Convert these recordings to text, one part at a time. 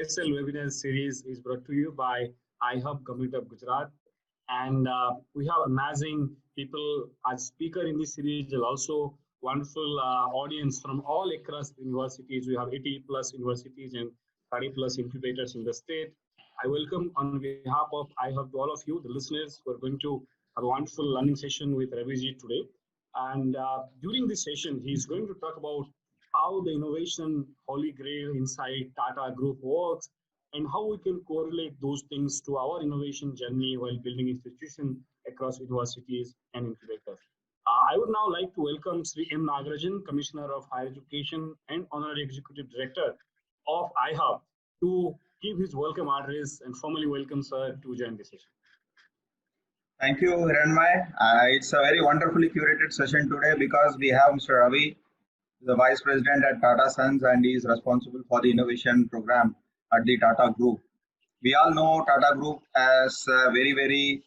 special webinar series is brought to you by iHubGujarat. And we have amazing people as speaker in this series, and also wonderful audience from all across universities. We have 80 plus universities and 30 plus incubators in the state. I welcome on behalf of iHub to all of you, the listeners, who are going to have a wonderful learning session with Raviji today. And during this session, he's going to talk about how the innovation holy grail inside Tata Group works and how we can correlate those things to our innovation journey while building institutions across universities and incubators. I would now like to welcome Shri M. Nagarajan, Commissioner of Higher Education and Honorary Executive Director of iHub, to give his welcome address and formally welcome sir to join the session. Thank you, Hiranmay. It's a very wonderfully curated session today because we have Mr. Ravi, the Vice President at Tata Sons, and he is responsible for the innovation program at the Tata Group. We all know Tata Group as a very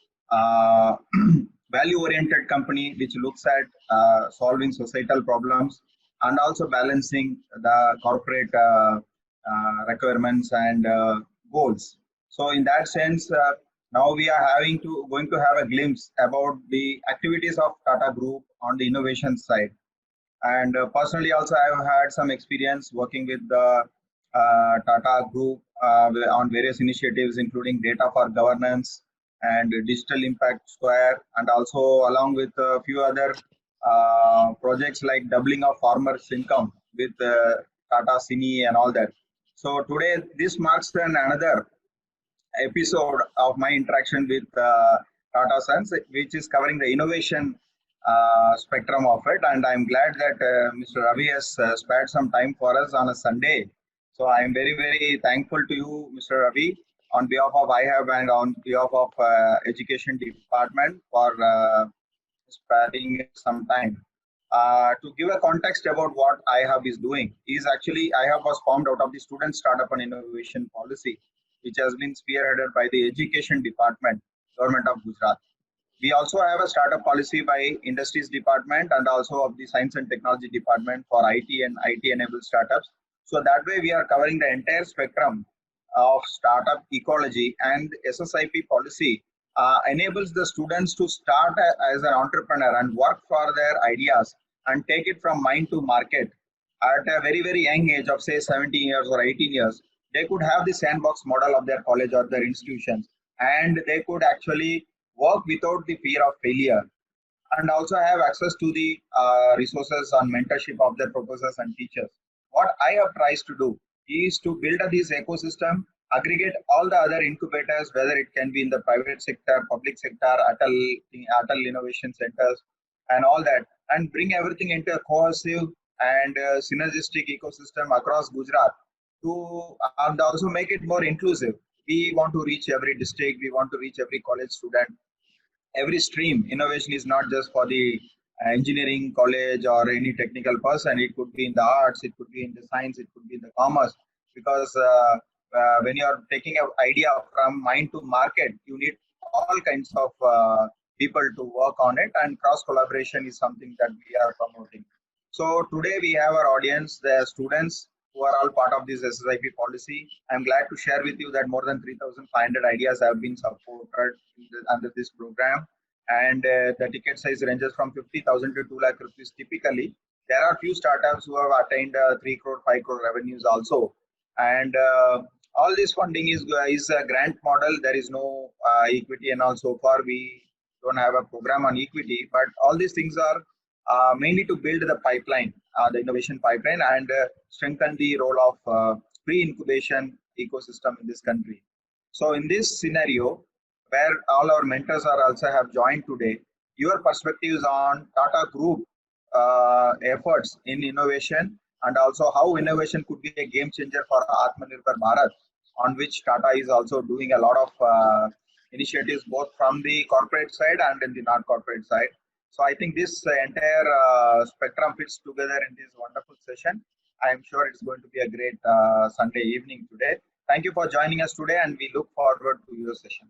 value-oriented company which looks at solving societal problems and also balancing the corporate requirements and goals. So in that sense, now we are going to have a glimpse about the activities of Tata Group on the innovation side. And personally also I have had some experience working with the Tata Group on various initiatives including data for governance and digital impact square, and also along with a few other projects like doubling of farmers income with Tata Cine and all that. So today this marks another episode of my interaction with Tata Sons, which is covering the innovation spectrum of it, and I'm glad that Mr. Ravi has spared some time for us on a Sunday. So I am very thankful to you, Mr. Ravi, on behalf of iHub and on behalf of Education Department for sparing some time. To give a context about what iHub is doing, iHub was formed out of the Student Startup and Innovation Policy, which has been spearheaded by the Education Department, Government of Gujarat. We also have a startup policy by Industries Department and also of the Science and Technology Department for IT and IT-enabled startups. So that way we are covering the entire spectrum of startup ecology, and SSIP policy enables the students to start as an entrepreneur and work for their ideas and take it from mind to market at a very young age of say 17 years or 18 years. They could have the sandbox model of their college or their institutions, and they could actually work without the fear of failure, and also have access to the resources on mentorship of their professors and teachers. What iHub tries to do is to build this ecosystem, aggregate all the other incubators, whether it can be in the private sector, public sector, Atal Innovation Centers, and all that, and bring everything into a cohesive and synergistic ecosystem across Gujarat to and also make it more inclusive. We want to reach every district, we want to reach every college student, every stream. Innovation is not just for the engineering college or any technical person. It could be in the arts, it could be in the science, it could be in the commerce, because when you are taking an idea from mind to market, you need all kinds of people to work on it, and cross collaboration is something that we are promoting. So today we have our audience, the students who are all part of this SSIP policy. I'm glad to share with you that more than 3,500 ideas have been supported under this program, and the ticket size ranges from 50,000 to 2 lakh rupees typically. There are few startups who have attained 3 crore, 5 crore revenues also, and all this funding is a grant model. There is no equity, and all. So far we don't have a program on equity, but all these things are mainly to build the pipeline, the innovation pipeline, and strengthen the role of pre-incubation ecosystem in this country. So in this scenario, where all our mentors are also have joined today, your perspectives on Tata Group efforts in innovation, and also how innovation could be a game changer for Atmanirbhar Bharat, on which Tata is also doing a lot of initiatives both from the corporate side and in the non-corporate side. So I think this entire spectrum fits together in this wonderful session. I am sure it's going to be a great Sunday evening today. Thank you for joining us today, and we look forward to your session.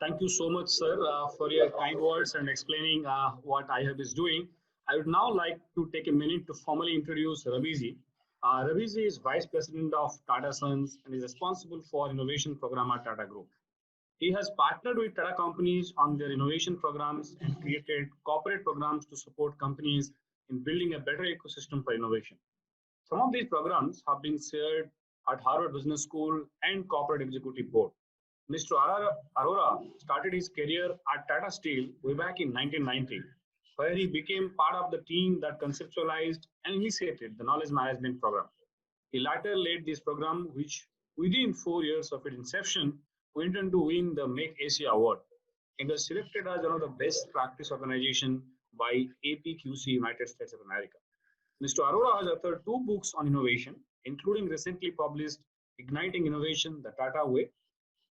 Thank you so much, sir, for your kind words and explaining what iHub is doing. I would now like to take a minute to formally introduce Raviji. Raviji is Vice President of Tata Sons and is responsible for innovation program at Tata Group. He has partnered with Tata companies on their innovation programs and created corporate programs to support companies in building a better ecosystem for innovation. Some of these programs have been shared at Harvard Business School and Corporate Executive Board. Mr. Arora started his career at Tata Steel way back in 1990, where he became part of the team that conceptualized and initiated the knowledge management program. He later led this program, which within 4 years of its inception, went on to win the Make Asia Award. It was selected as one of the best practice organization by APQC United States of America. Mr. Arora has authored 2 books on innovation, including recently published Igniting Innovation, the Tata Way.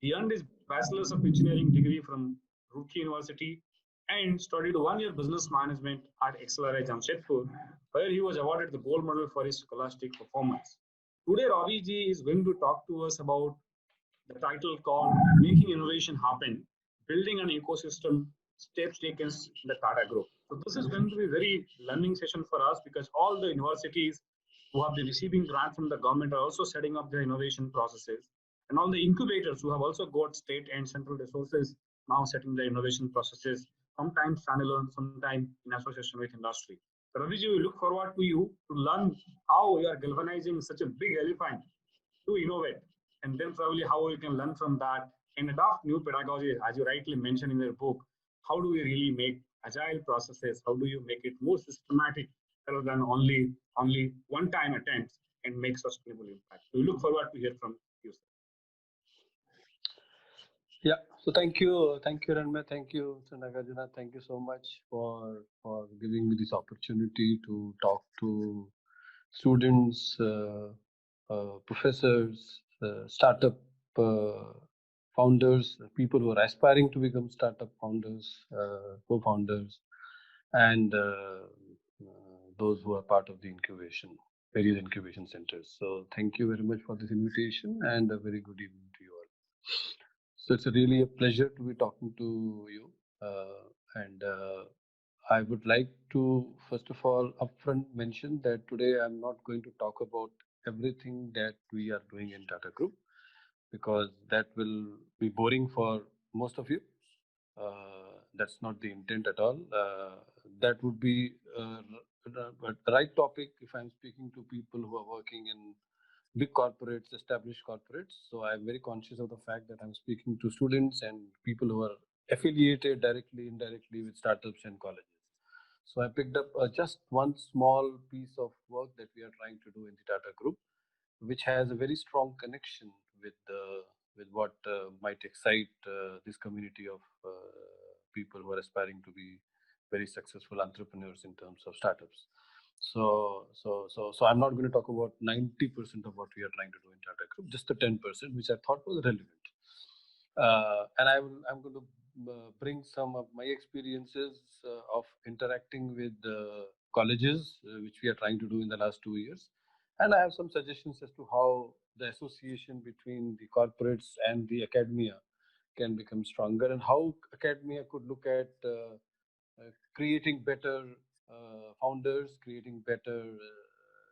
He earned his Bachelor's of Engineering degree from Roorkee University and studied 1 year business management at XLRI Jamshedpur, where he was awarded the gold medal for his scholastic performance. Today, Ravi ji is going to talk to us about the title called Making Innovation Happen, Building an Ecosystem, Steps Taken in the Tata Group. So this is going to be a very learning session for us because all the universities who have been receiving grants from the government are also setting up their innovation processes. And all the incubators who have also got state and central resources now setting their innovation processes, sometimes standalone, sometimes in association with industry. So Raviji, we look forward to you to learn how you are galvanizing such a big elephant to innovate, and then probably how we can learn from that and adopt new pedagogy, as you rightly mentioned in your book. How do we really make agile processes? How do you make it more systematic rather than only one-time attempts and make sustainable impact? We look forward to hear from you, sir. Yeah, so thank you, Hiranmay, thank you, Nagarajan, thank you so much for giving me this opportunity to talk to students, professors, startup founders, people who are aspiring to become startup founders, co-founders, and those who are part of the various incubation centers. So thank you very much for this invitation and a very good evening to you all. So it's really a pleasure to be talking to you, and I would like to first of all upfront mention that today I'm not going to talk about everything that we are doing in Tata Group because that will be boring for most of you. That's not the intent at all. That would be the right topic if I'm speaking to people who are working in big corporates, established corporates. So I'm very conscious of the fact that I'm speaking to students and people who are affiliated directly, indirectly with startups and colleges. So I picked up just one small piece of work that we are trying to do in the Tata Group, which has a very strong connection with what might excite this community of people who are aspiring to be very successful entrepreneurs in terms of startups. So I'm not going to talk about 90% of what we are trying to do in Tata Group, just the 10%, which I thought was relevant. And I'm going to bring some of my experiences of interacting with colleges, which we are trying to do in the last 2 years. And I have some suggestions as to how the association between the corporates and the academia can become stronger and how academia could look at creating better founders, creating better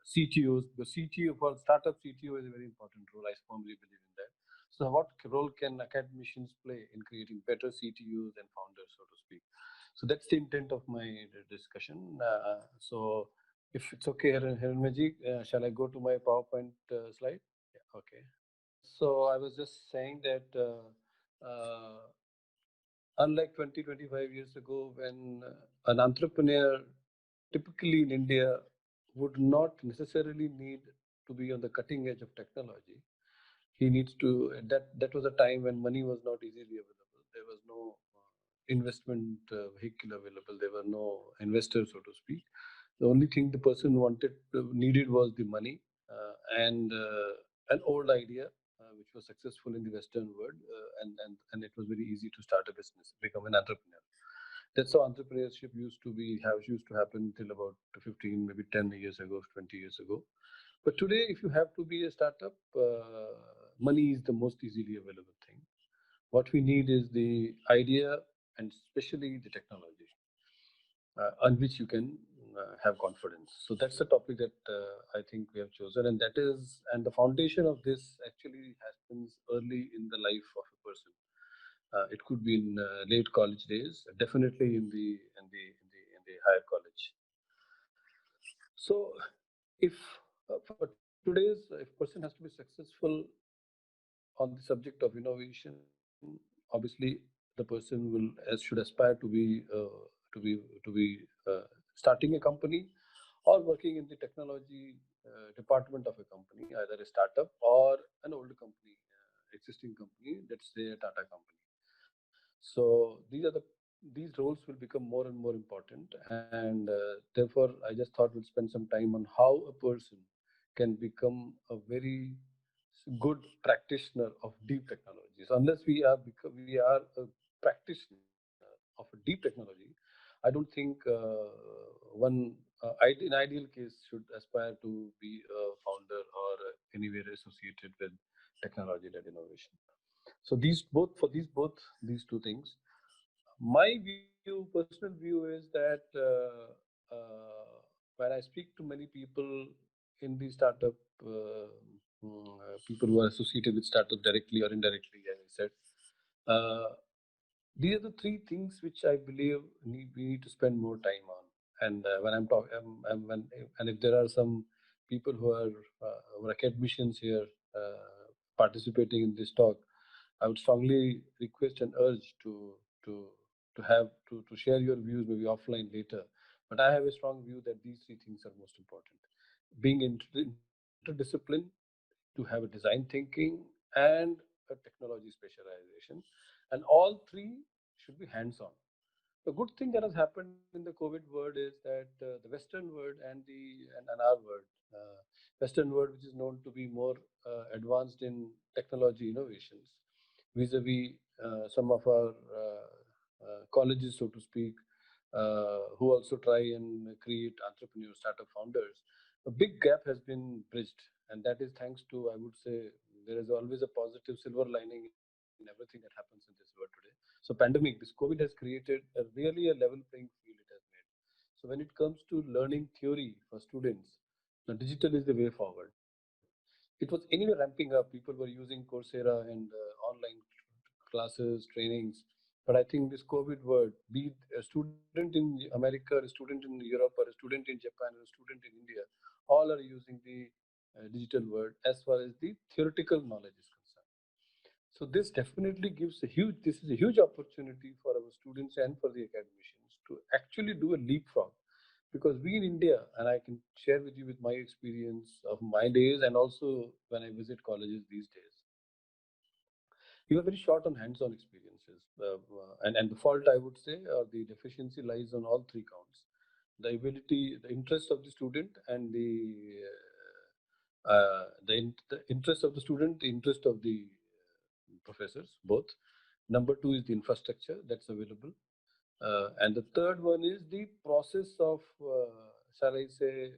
CTOs. The CTO for startup CTO is a very important role. I firmly believe in that. So what role can academicians play in creating better CTOs and founders, so to speak? So that's the intent of my discussion. So if it's okay, Hiranmay, shall I go to my PowerPoint slide? Yeah, okay. So I was just saying that unlike 20, 25 years ago, when an entrepreneur typically in India would not necessarily need to be on the cutting edge of technology. He needs to, that was a time when money was not easily available. There was no investment vehicle available. There were no investors, so to speak. The only thing the person needed was the money and an old idea, which was successful in the Western world, and it was very easy to start a business, become an entrepreneur. That's how entrepreneurship used to happen till about 15, maybe 10 years ago, 20 years ago. But today, if you have to be a startup, money is the most easily available thing. What we need is the idea and especially the technology on which you can have confidence. So that's the topic that I think we have chosen, and the foundation of this actually happens early in the life of a person. It could be in late college days, definitely in the higher college. So, if for today's, if person has to be successful on the subject of innovation, obviously the person should aspire to be starting a company or working in the technology department of a company, either a startup or an old company, existing company, let's say a Tata company. So these roles will become more and more important, and therefore I just thought we'll spend some time on how a person can become a very good practitioner of deep technology. So unless we are a practitioner of a deep technology, I don't think one in ideal case should aspire to be a founder or anywhere associated with technology-led innovation. So these two things, my personal view is that when I speak to many people in the startup, people who are associated with startup directly or indirectly, as I said, uh, these are the three things which I believe we need to spend more time on. And when I'm talking, and if there are some people who are academicians here participating in this talk, I would strongly request and urge to to share your views maybe offline later. But I have a strong view that these three things are most important: being interdiscipline, to have a design thinking, and a technology specialization, and all three should be hands-on. The good thing that has happened in the COVID world is that the Western world and our world, Western world, which is known to be more advanced in technology innovations, vis-a-vis some of our colleges, so to speak, who also try and create entrepreneur startup founders. A big gap has been bridged, and that is thanks to, I would say, there is always a positive silver lining in everything that happens in this world today. So pandemic, this COVID has created a level playing field it has made. So when it comes to learning theory for students, the digital is the way forward. It was anyway ramping up. People were using Coursera and online classes, trainings. But I think this COVID world, be it a student in America, a student in Europe, or a student in Japan, or a student in India, all are using the digital world as far as the theoretical knowledge is concerned. So this is a huge opportunity for our students and for the academicians to actually do a leapfrog, because we in India, and I can share with you with my experience of my days and also when I visit colleges these days, we were very short on hands-on experiences, and the fault, I would say, or the deficiency, lies on all three counts: the ability, the interest of the student, and the interest of the student, the interest of the professors, both. Number two is the infrastructure that's available. And the third one is the process of, shall I say,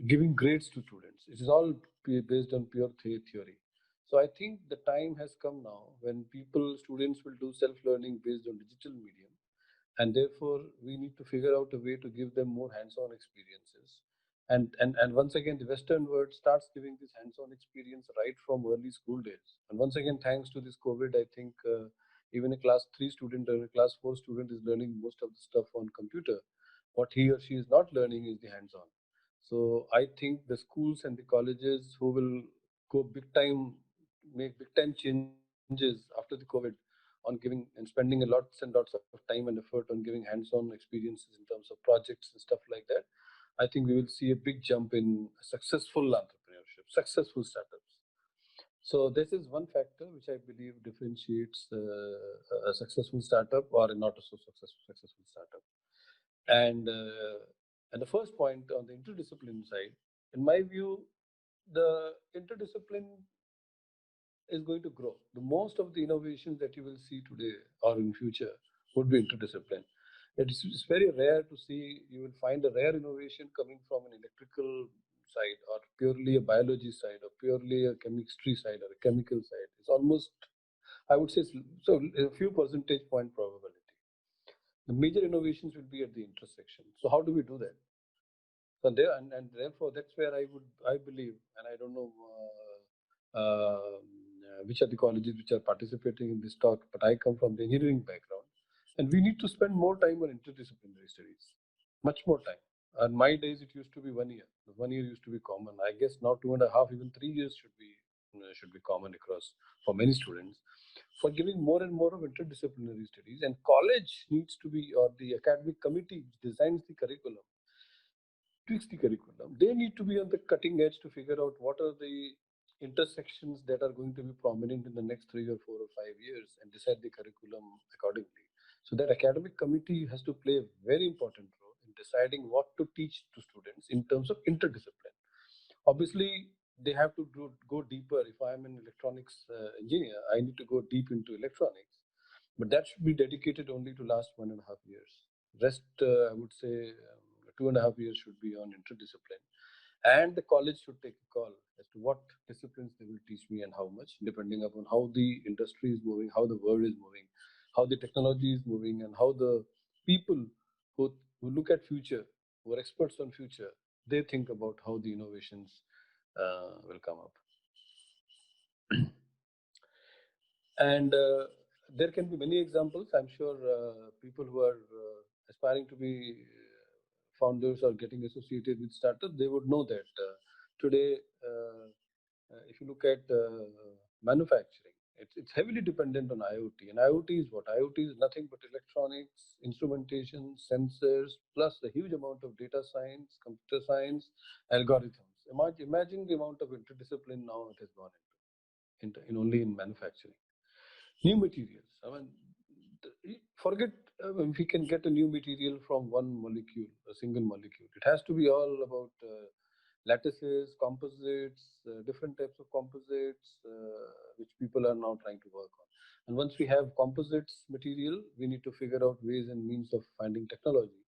giving grades to students. It is all based on pure theory. So I think the time has come now when students will do self-learning based on digital medium, and therefore we need to figure out a way to give them more hands-on experiences. And once again, the Western world starts giving this hands-on experience right from early school days. And once again, thanks to this COVID, I think even a class 3 student or a class 4 student is learning most of the stuff on computer. What he or she is not learning is the hands-on. So I think the schools and the colleges who will go big time, make big time changes after the COVID on giving and spending lots and lots of time and effort on giving hands-on experiences in terms of projects and stuff like that, I think we will see a big jump in successful entrepreneurship, successful startups. So this is one factor which I believe differentiates a successful startup or a not so successful startup. And and the first point on the interdiscipline side, in my view, the interdiscipline is going to grow. The most of the innovations that you will see today or in future would be interdiscipline. It's very rare to see. You will find a rare innovation coming from an electrical side or purely a biology side or purely a chemistry side or a chemical side. It's almost, I would say, so a few percentage point probability. The major innovations will be at the intersection. So how do we do that? So there, and therefore that's where I believe, and I don't know which are the colleges which are participating in this talk, but I come from the engineering background, and we need to spend more time on interdisciplinary studies, much more time. In my days, it used to be 1 year. 1 year used to be common. I guess now 2.5, even 3 years should be common across for many students. For giving more and more of interdisciplinary studies, and college needs to be, or the academic committee which designs the curriculum, tweaks the curriculum. They need to be on the cutting edge to figure out what are the intersections that are going to be prominent in the next 3 or 4 or 5 years and decide the curriculum accordingly. So that academic committee has to play a very important role in deciding what to teach to students in terms of interdiscipline. Obviously, they have to go deeper. If I am an electronics engineer, I need to go deep into electronics, but that should be dedicated only to last 1.5 years. Rest, I would say, 2.5 years should be on interdiscipline, and the college should take a call as to what disciplines they will teach me and how much, depending upon how the industry is moving, how the world is moving, how the technology is moving, and how the people who look at future, who are experts on future, they think about how the innovations will come up. And there can be many examples. I'm sure people who are aspiring to be founders or getting associated with startups, they would know that today, if you look at manufacturing, it's heavily dependent on IoT. And IoT is what? IoT is nothing but electronics, instrumentation, sensors, plus a huge amount of data science, computer science, algorithms. Imagine the amount of interdiscipline now it has gone in only in manufacturing. New materials. I mean, forget if we can get a new material from one molecule, a single molecule. It has to be all about lattices, composites, different types of composites, which people are now trying to work on. And once we have composites material, we need to figure out ways and means of finding technology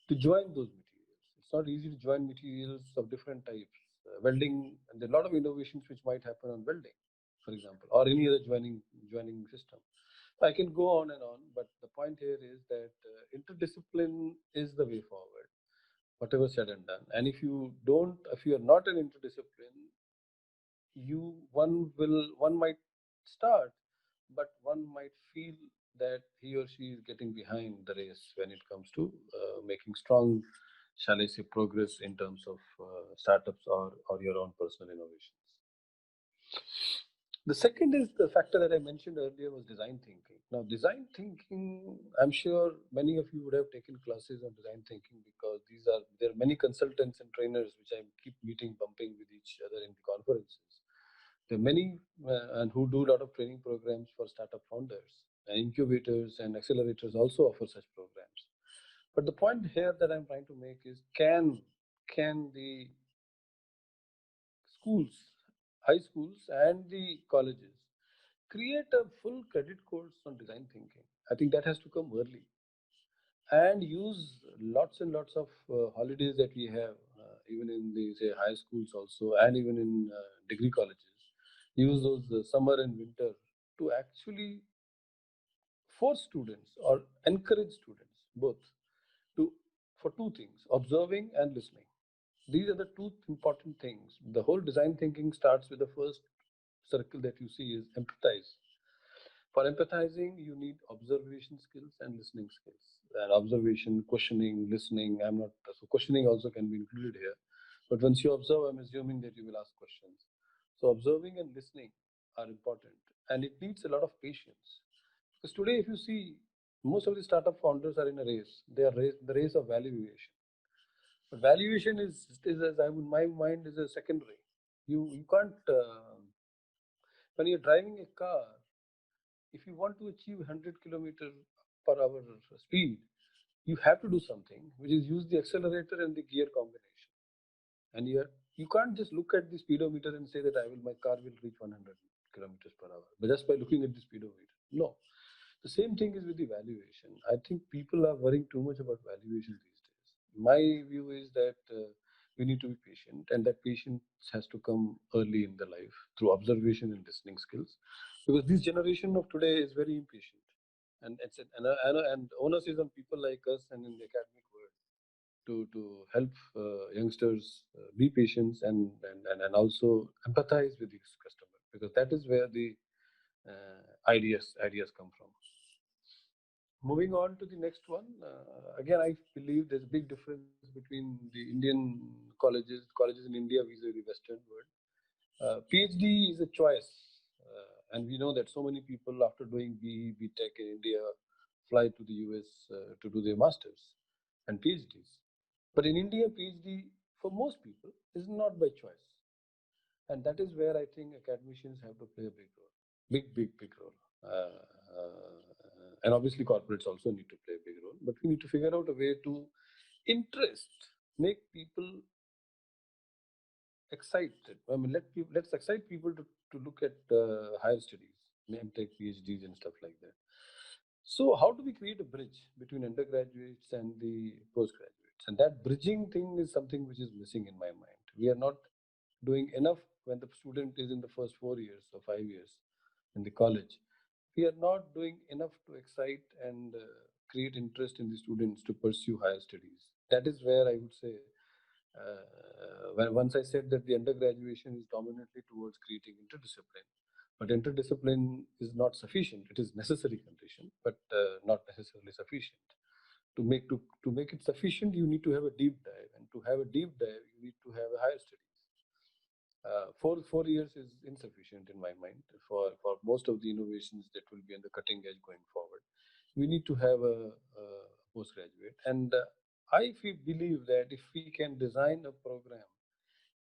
to join those materials. It's not easy to join materials of different types. Welding, and there are a lot of innovations which might happen on welding, for example, or any other joining system. I can go on and on, but the point here is that interdiscipline is the way forward, whatever said and done. And if you are not an interdiscipline, one might start, but one might feel that he or she is getting behind the race when it comes to making strong, shall I say, progress in terms of startups or your own personal innovations. The second is the factor that I mentioned earlier was design thinking. Now, design thinking, I'm sure many of you would have taken classes on design thinking because there are many consultants and trainers which I keep meeting, bumping with each other in the conferences. There are many and who do a lot of training programs for startup founders, and incubators and accelerators also offer such programs. But the point here that I'm trying to make is, can the schools, high schools and the colleges create a full credit course on design thinking? I think that has to come early, and use lots and lots of holidays that we have, even in the say high schools also, and even in degree colleges. Use those summer and winter to actually force students or encourage students both to for two things: observing and listening. These are the two important things. The whole design thinking starts with the first circle that you see is empathize. For empathizing, you need observation skills and listening skills. And observation, questioning, listening. I'm not so questioning also can be included here. But once you observe, I'm assuming that you will ask questions. So observing and listening are important, and it needs a lot of patience. Because today, if you see, most of the startup founders are in a race. They are the race of valuation. But valuation is as I in my mind is a secondary. You can't when you're driving a car, if you want to achieve 100 kilometer per hour speed, you have to do something, which is use the accelerator and the gear combination. And you can't just look at the speedometer and say that my car will reach 100 kilometers per hour, but just by looking at the speedometer. No. The same thing is with the valuation. I think people are worrying too much about valuation these days. My view is that we need to be patient, and that patience has to come early in the life through observation and listening skills, because this generation of today is very impatient, and and onus is on people like us and in the academic world to help youngsters be patient and also empathize with these customers, because that is where the ideas come from. Moving on to the next one, again, I believe there's a big difference between the Indian colleges in India vis-a-vis the Western world. PhD is a choice, and we know that so many people after doing BE, BTech in India fly to the US to do their masters and PhDs. But in India, PhD for most people is not by choice, and that is where I think academicians have to play a big role, big role. And obviously corporates also need to play a big role, but we need to figure out a way to make people excited. I mean, let's excite people to look at higher studies, MTech, PhDs, and stuff like that. So, how do we create a bridge between undergraduates and the postgraduates? And that bridging thing is something which is missing in my mind. We are not doing enough when the student is in the first 4 years or 5 years in the college. We are not doing enough to excite and create interest in the students to pursue higher studies. That is where I would say, once I said that the undergraduation is dominantly towards creating interdiscipline, but interdiscipline is not sufficient. It is necessary condition, but not necessarily sufficient. To make it sufficient, you need to have a deep dive, and to have a deep dive, you need to have a higher studies. 4 years is insufficient in my mind for most of the innovations that will be on the cutting edge going forward. We need to have a postgraduate, and believe that if we can design a program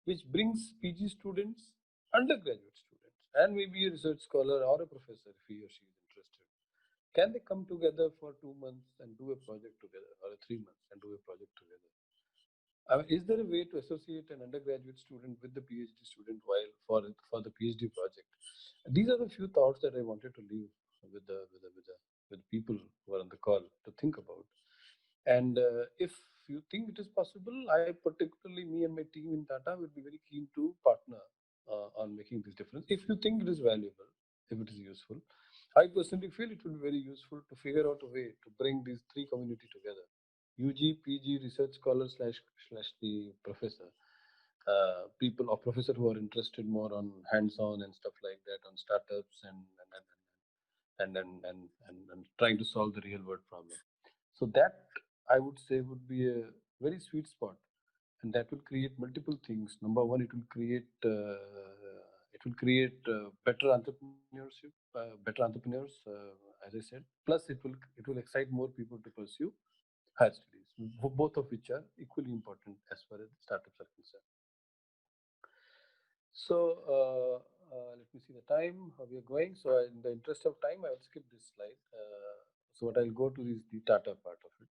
which brings PG students, undergraduate students, and maybe a research scholar or a professor, if he or she is interested, can they come together for 2 months and do a project together, or 3 months and do a project together? I mean, is there a way to associate an undergraduate student with the PhD student while for the PhD project? These are the few thoughts that I wanted to leave with people who are on the call to think about. And if you think it is possible, I particularly, me and my team in Tata will be very keen to partner on making this difference. If you think it is valuable, if it is useful, I personally feel it will be very useful to figure out a way to bring these three community together: UG, PG, research scholar slash the professor, people or professor who are interested more on hands-on and stuff like that, on startups and trying to solve the real world problem. So that, I would say, would be a very sweet spot, and that will create multiple things. Number one, it will create better entrepreneurship, better entrepreneurs, as I said. Plus, it will excite more people to pursue higher studies, both of which are equally important as far as startups are concerned. So let me see the time, how we are going. So in the interest of time, I will skip this slide. So what I'll go to is the Tata part of it.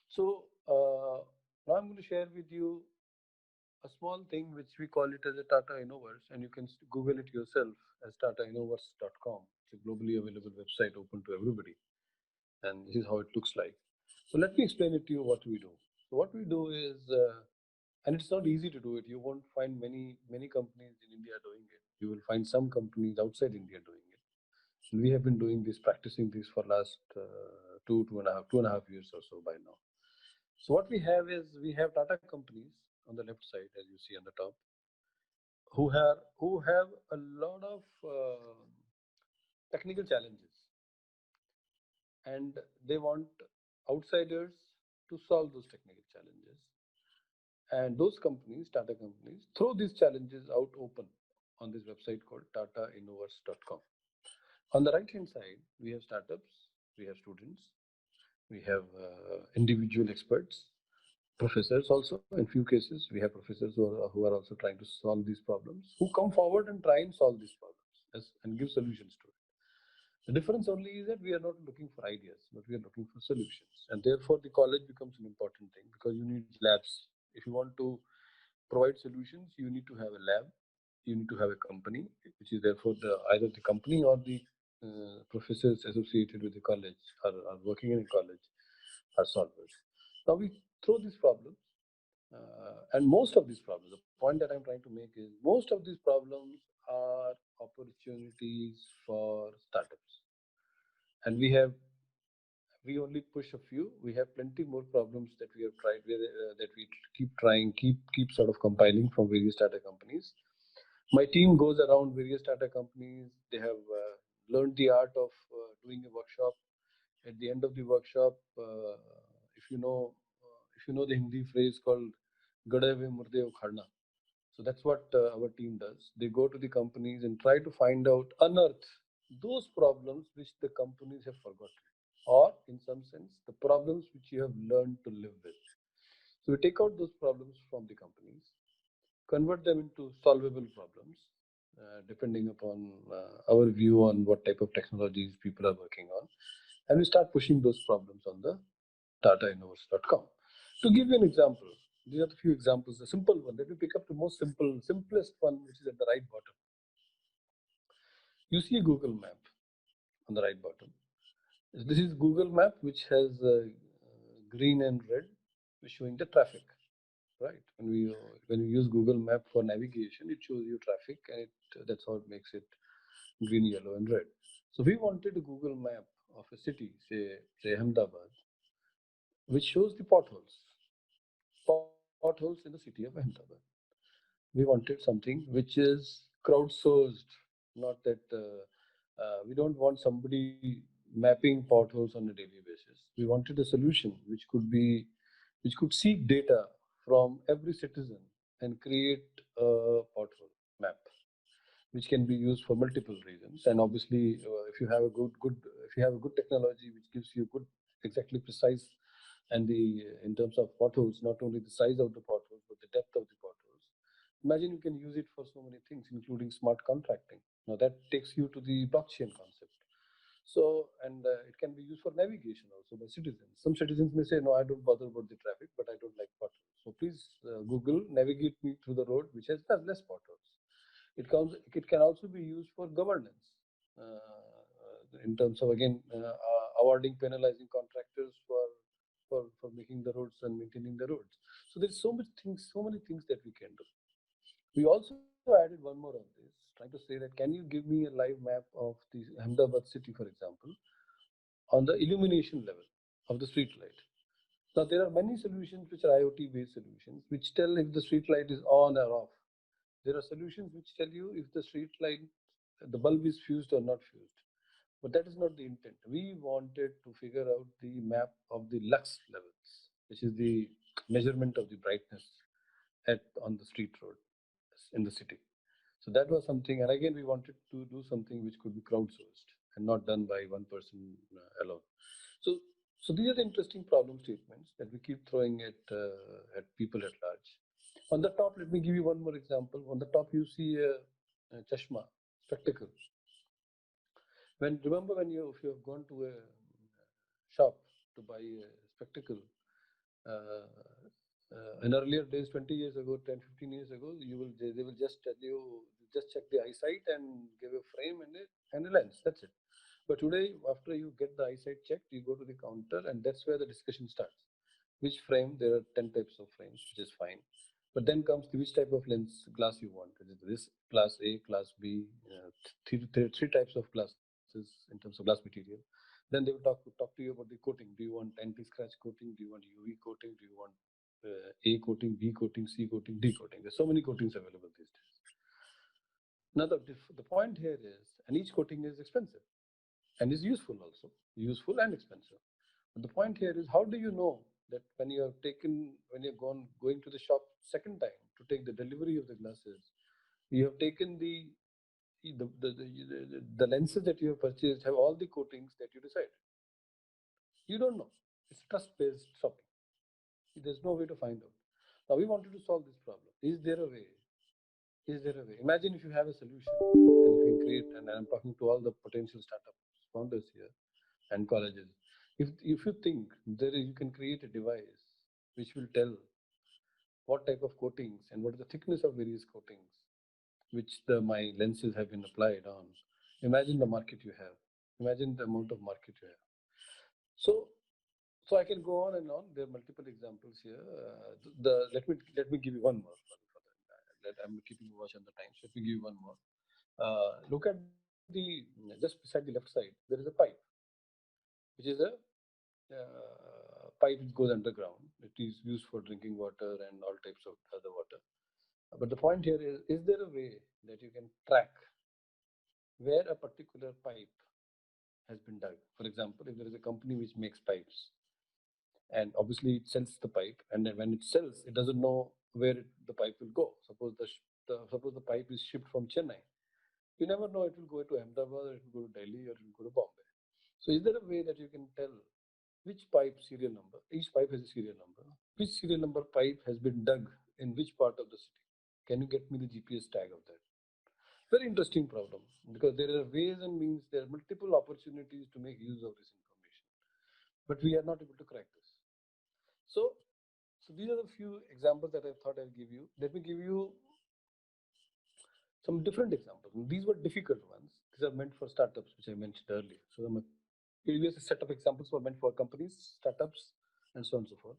So now I'm going to share with you a small thing which we call it as a Tata Innoverse, and you can Google it yourself as tatainnoverse.com. It's a globally available website open to everybody, and this is how it looks like. So let me explain it to you what we do. So what we do is, and it's not easy to do it. You won't find many companies in India doing it. You will find some companies outside India doing it. And we have been doing this, practicing this for last two and a half years or so by now. So what we have is, we have Tata companies on the left side, as you see on the top, who have a lot of technical challenges, and they want outsiders to solve those technical challenges. And those companies, Tata companies, throw these challenges out open on this website called tatainnoverse.com. On the right hand side, we have startups, we have students, we have individual experts, professors also. In few cases, we have professors who are also trying to solve these problems, who come forward and try and solve these problems and give solutions to it. The difference only is that we are not looking for ideas, but we are looking for solutions. And therefore, the college becomes an important thing, because you need labs. If you want to provide solutions, you need to have a lab, you need to have a company, which is therefore either the company or the professors associated with the college are working in a college are solvers. Now we throw these problems, and most of these problems, the point that I'm trying to make is, most of these problems are opportunities for startups. And we have we only push a few. We have plenty more problems that we have tried, that we keep trying, keep sort of compiling from various Tata companies. My team goes around various Tata companies. They have learned the art of doing a workshop. At the end of the workshop, if you know the Hindi phrase called "Gade hue murde ukharna," so that's what our team does. They go to the companies and try to find out, unearth those problems which the companies have forgotten, or in some sense, the problems which you have learned to live with. So we take out those problems from the companies, convert them into solvable problems, depending upon our view on what type of technologies people are working on, and we start pushing those problems on the TataInnoverse.com. To give you an example, these are the few examples. The simple one. Let me pick up the simplest one, which is at the right bottom. You see a Google map on the right bottom. This is Google map, which has green and red, showing the traffic. Right. When we use Google Map for navigation, it shows you traffic, and that's how it makes it green, yellow, and red. So we wanted a Google Map of a city, say Ahmedabad, which shows the potholes in the city of Ahmedabad. We wanted something which is crowdsourced, not that we don't want somebody mapping potholes on a daily basis. We wanted a solution which could seek data from every citizen and create a pothole map, which can be used for multiple reasons. And obviously, if you have a good technology which gives you good, exactly precise, and the in terms of potholes, not only the size of the potholes but the depth of the potholes. Imagine you can use it for so many things, including smart contracting. Now that takes you to the blockchain concept. So, and it can be used for navigation also by citizens. Some citizens may say, no, I don't bother about the traffic, but I don't like potholes. So please, Google, navigate me through the road which has less potholes. It can also be used for governance, in terms of, again, awarding, penalizing contractors for making the roads and maintaining the roads. So there's so many things that we can do. We also added one more of this, trying to say that, can you give me a live map of the Ahmedabad city, for example, on the illumination level of the street light? Now, there are many solutions which are IoT-based solutions, which tell if the street light is on or off. There are solutions which tell you if the street light, the bulb is fused or not fused. But that is not the intent. We wanted to figure out the map of the lux levels, which is the measurement of the brightness on the street road in the city. So that was something, and again, we wanted to do something which could be crowdsourced and not done by one person alone. So, so these are the interesting problem statements that we keep throwing at people at large. On the top, let me give you one more example. On the top, you see a chashma, spectacle. Remember when if you have gone to a shop to buy a spectacle, uh, in earlier days, 20 years ago, 10, 15 years ago, they will just tell you, just check the eyesight and give a frame and a lens. That's it. But today, after you get the eyesight checked, you go to the counter, and that's where the discussion starts. Which frame? There are 10 types of frames, which is fine. But then comes which type of lens glass you want. Is it this class A, class B, three types of glasses in terms of glass material. Then they will talk to you about the coating. Do you want anti-scratch coating? Do you want UV coating? Do you want A coating, B coating, C coating, D coating? There's so many coatings available these days. Now the point here is, and each coating is expensive and is useful also, useful and expensive. But the point here is, how do you know that when you're going to the shop second time to take the delivery of the glasses, you have taken the lenses that you have purchased have all the coatings that you decided? You don't know. It's trust-based shopping. There's no way to find out. Now we wanted to solve this problem. Is there a way? Is there a way? Imagine if you have a solution, and if you create, and I'm talking to all the potential startup founders here and colleges. If you think you can create a device which will tell what type of coatings and what is the thickness of various coatings which my lenses have been applied on, imagine the market you have. Imagine the amount of market you have. So I can go on and on. There are multiple examples here. Let me give you one more. I'm keeping watch on the time. So let me give you one more. Look at just beside the left side. There is a pipe, which is a pipe which goes underground. It is used for drinking water and all types of other water. But the point here is there a way that you can track where a particular pipe has been dug? For example, if there is a company which makes pipes, and obviously it sells the pipe, and then when it sells, it doesn't know where the pipe will go. Suppose suppose the pipe is shipped from Chennai, you never know it will go to Ahmedabad, or it will go to Delhi, or it will go to Bombay. So is there a way that you can tell which pipe serial number? Each pipe has a serial number. Which serial number pipe has been dug in which part of the city? Can you get me the GPS tag of that? Very interesting problem, because there are ways and means, there are multiple opportunities to make use of this information, but we are not able to crack this. So these are the few examples that I thought I'll give you. Let me give you some different examples. These were difficult ones. These are meant for startups, which I mentioned earlier. So my previous set of examples were meant for companies, startups, and so on and so forth.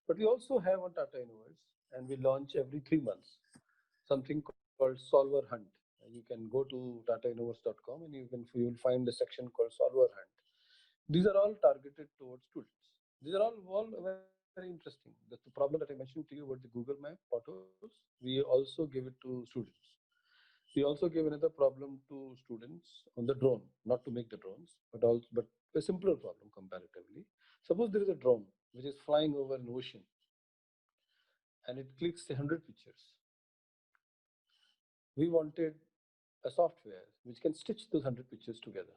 But we also have on Tata Innoverse, and we launch every 3 months something called SolverHunt. You can go to tatainnoverse.com and you will find a section called SolverHunt. These are all targeted towards students. These are all very interesting. That's the problem that I mentioned to you about the Google Map photos. We also give it to students. We also give another problem to students on the drone, not to make the drones, but a simpler problem comparatively. Suppose there is a drone which is flying over an ocean and it clicks 100 pictures. We wanted a software which can stitch those 100 pictures together.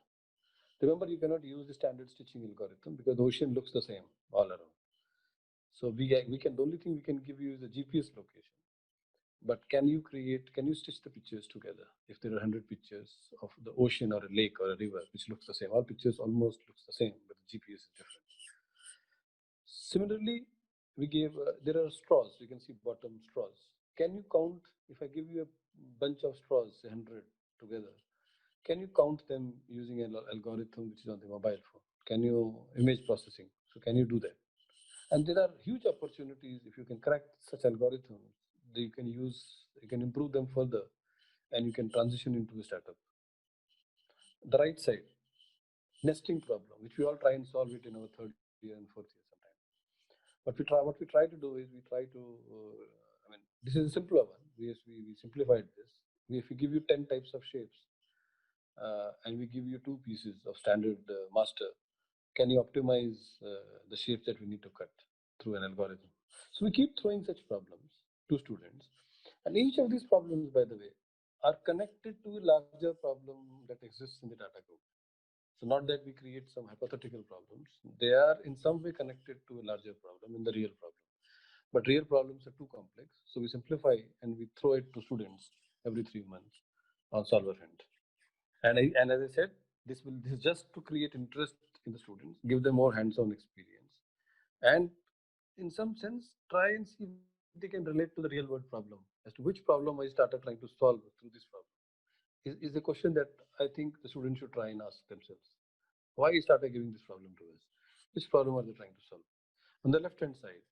Remember, you cannot use the standard stitching algorithm because the ocean looks the same all around. So the only thing we can give you is a GPS location. But can you stitch the pictures together? If there are 100 pictures of the ocean or a lake or a river, which looks the same, all pictures almost looks the same, but the GPS is different. Similarly, we gave, there are straws, you can see bottom straws. Can you count, if I give you a bunch of straws, 100 together, can you count them using an algorithm which is on the mobile phone? Can you image processing? So can you do that? And there are huge opportunities if you can crack such algorithms. You can improve them further, and you can transition into a startup. The right side, nesting problem, which we all try and solve it in our third year and fourth year sometimes. What we try to do is we try to, this is a simpler one. We simplified this. If we give you 10 types of shapes, and we give you 2 pieces of standard master, can you optimize the shapes that we need to cut through an algorithm? So we keep throwing such problems to students, and each of these problems, by the way, are connected to a larger problem that exists in the Tata Group. So not that we create some hypothetical problems, they are in some way connected to a larger problem, in the real problem. But real problems are too complex, so we simplify and we throw it to students every 3 months on SolverHunt. And as I said, this is just to create interest in the students, give them more hands-on experience, and in some sense try and see if they can relate to the real world problem, as to which problem I started trying to solve through this problem. Is a question that I think the students should try and ask themselves. Why is Tata giving this problem to us? Which problem are they trying to solve? On the left-hand side,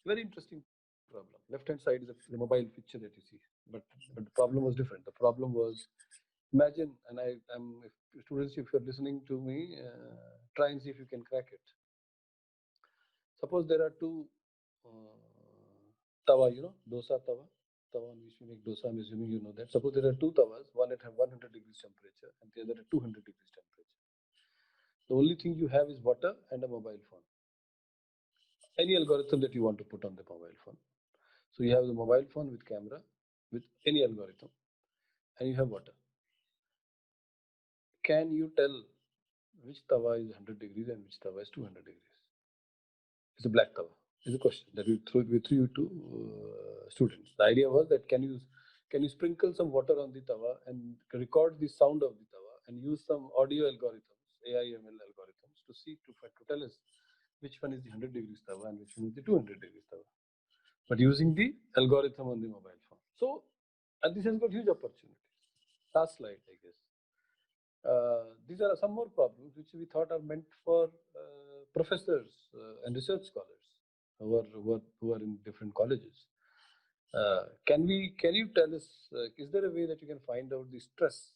very interesting problem. Left-hand side is the mobile picture that you see, but the problem was different. The problem was, imagine, and if students, if you're listening to me, try and see if you can crack it. Suppose there are 2 tawa, dosa tawa on which we make dosa. I'm assuming you know that. Suppose there are 2 tawas, one at 100 degrees temperature and the other at 200 degrees temperature. The only thing you have is water and a mobile phone. Any algorithm that you want to put on the mobile phone. So you have the mobile phone with camera, with any algorithm, and you have water. Can you tell which tawa is 100 degrees and which tawa is 200 degrees? It's a black tawa. It's a question that we threw to students. The idea was that can you sprinkle some water on the tawa and record the sound of the tawa and use some audio algorithms, AI/ML algorithms, to tell us which one is the 100 degrees tawa and which one is the 200 degrees tawa, but using the algorithm on the mobile phone. So, and this has got huge opportunities. Last slide, I guess. These are some more problems which we thought are meant for professors and research scholars who are in different colleges. Can you tell us, is there a way that you can find out the stress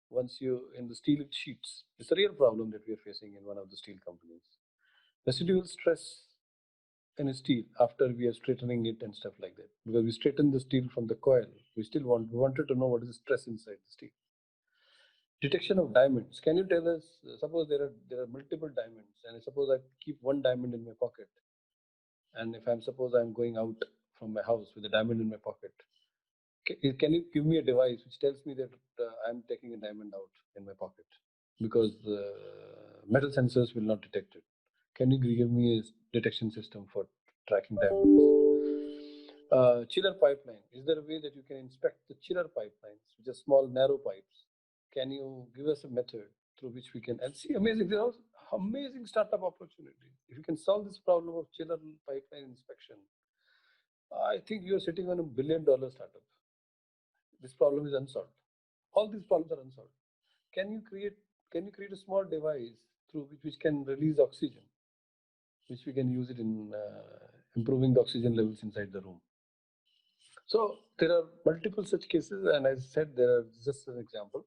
once you in the steel sheets? It's a real problem that we are facing in one of the steel companies. residual stress in a steel after we are straightening it and stuff like that. Because we straighten the steel from the coil, we wanted to know what is the stress inside the steel. Detection of diamonds. Can you tell us? Suppose there are multiple diamonds, and suppose I keep one diamond in my pocket, and if I'm going out from my house with a diamond in my pocket, can you give me a device which tells me that I'm taking a diamond out in my pocket? Because metal sensors will not detect it. Can you give me a detection system for tracking diamonds? Chiller pipeline. Is there a way that you can inspect the chiller pipelines, which are small, narrow pipes? Can you give us a method through which we can, and see, amazing, there are amazing startup opportunities. If you can solve this problem of chiller pipeline inspection, I think you are sitting on $1 billion startup. This problem is unsolved. All these problems are unsolved. Can you create a small device through which can release oxygen, which we can use it in improving the oxygen levels inside the room? So there are multiple such cases, and as I said, there are just an example.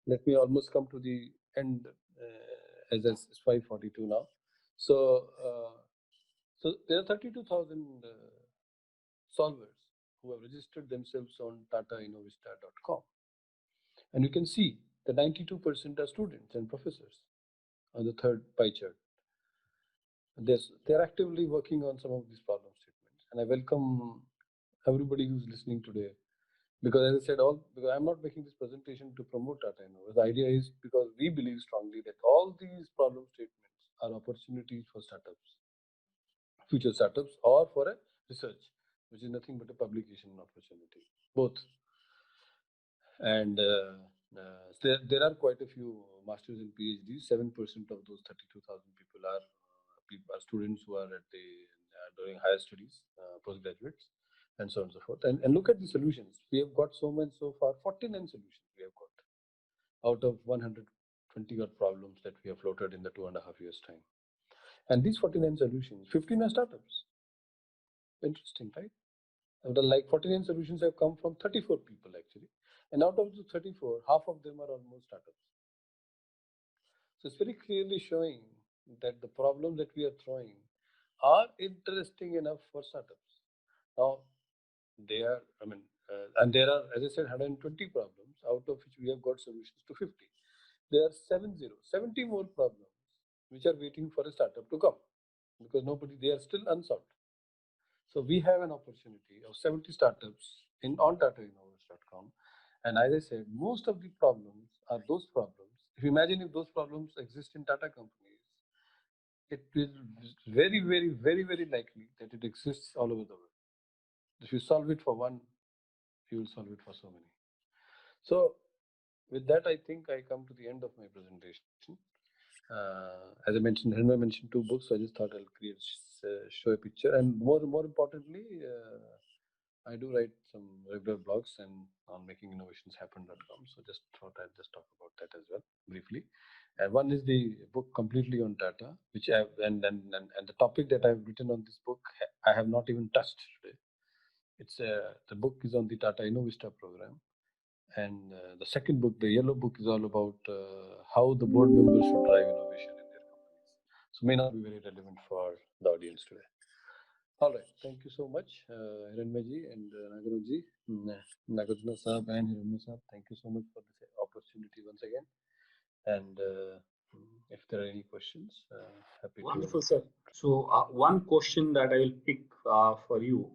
Let me almost come to the end as it's 5:42 now. So there are 32,000 solvers who have registered themselves on TataInnovista.com. And you can see that 92% are students and professors on the third pie chart. They're actively working on some of these problem statements. And I welcome everybody who's listening today. Because as I said, because I'm not making this presentation to promote Tata Innovers. The idea is because we believe strongly that all these problem statements are opportunities for startups, future startups, or for a research, which is nothing but a publication opportunity, both. And there are quite a few masters and PhDs. 7% of those 32,000 people are students who are doing higher studies, postgraduates, and so on and so forth. And look at the solutions. We have got so far 49 solutions we have got out of 120 odd problems that we have floated in the 2.5 years time. And these 49 solutions, 15 are startups. Interesting, right? Like 49 solutions have come from 34 people actually. And out of the 34, half of them are almost startups. So it's very clearly showing that the problems that we are throwing are interesting enough for startups. Now, and there are, as I said, 120 problems, out of which we have got solutions to 50. There are 70 more problems which are waiting for a startup to come because they are still unsolved. So we have an opportunity of 70 startups on TataInnovers.com. And as I said, most of the problems are those problems. If you imagine if those problems exist in Tata companies, it is very, very, very, very likely that it exists all over the world. If you solve it for one, you will solve it for so many. So with that, I think I come to the end of my presentation. As I mentioned, Hiranmay mentioned 2 books, so I just thought I'll show a picture. And more importantly, I do write some regular blogs and on makinginnovationshappen.com. So just thought I'd just talk about that as well briefly. And one is the book completely on Tata, which and the topic that I've written on this book, I have not even touched today. It's the book is on the Tata Innovista program. And the second book, the yellow book, is all about how the board members should drive innovation in their companies. So may not be very relevant for the audience today. All right, thank you so much, Hiranmayji and Nagarajan, Nagarjuna Saab and Hiranmay Saab. Thank you so much for this opportunity once again. And if there are any questions, happy to. Wonderful, sir. So one question that I will pick for you.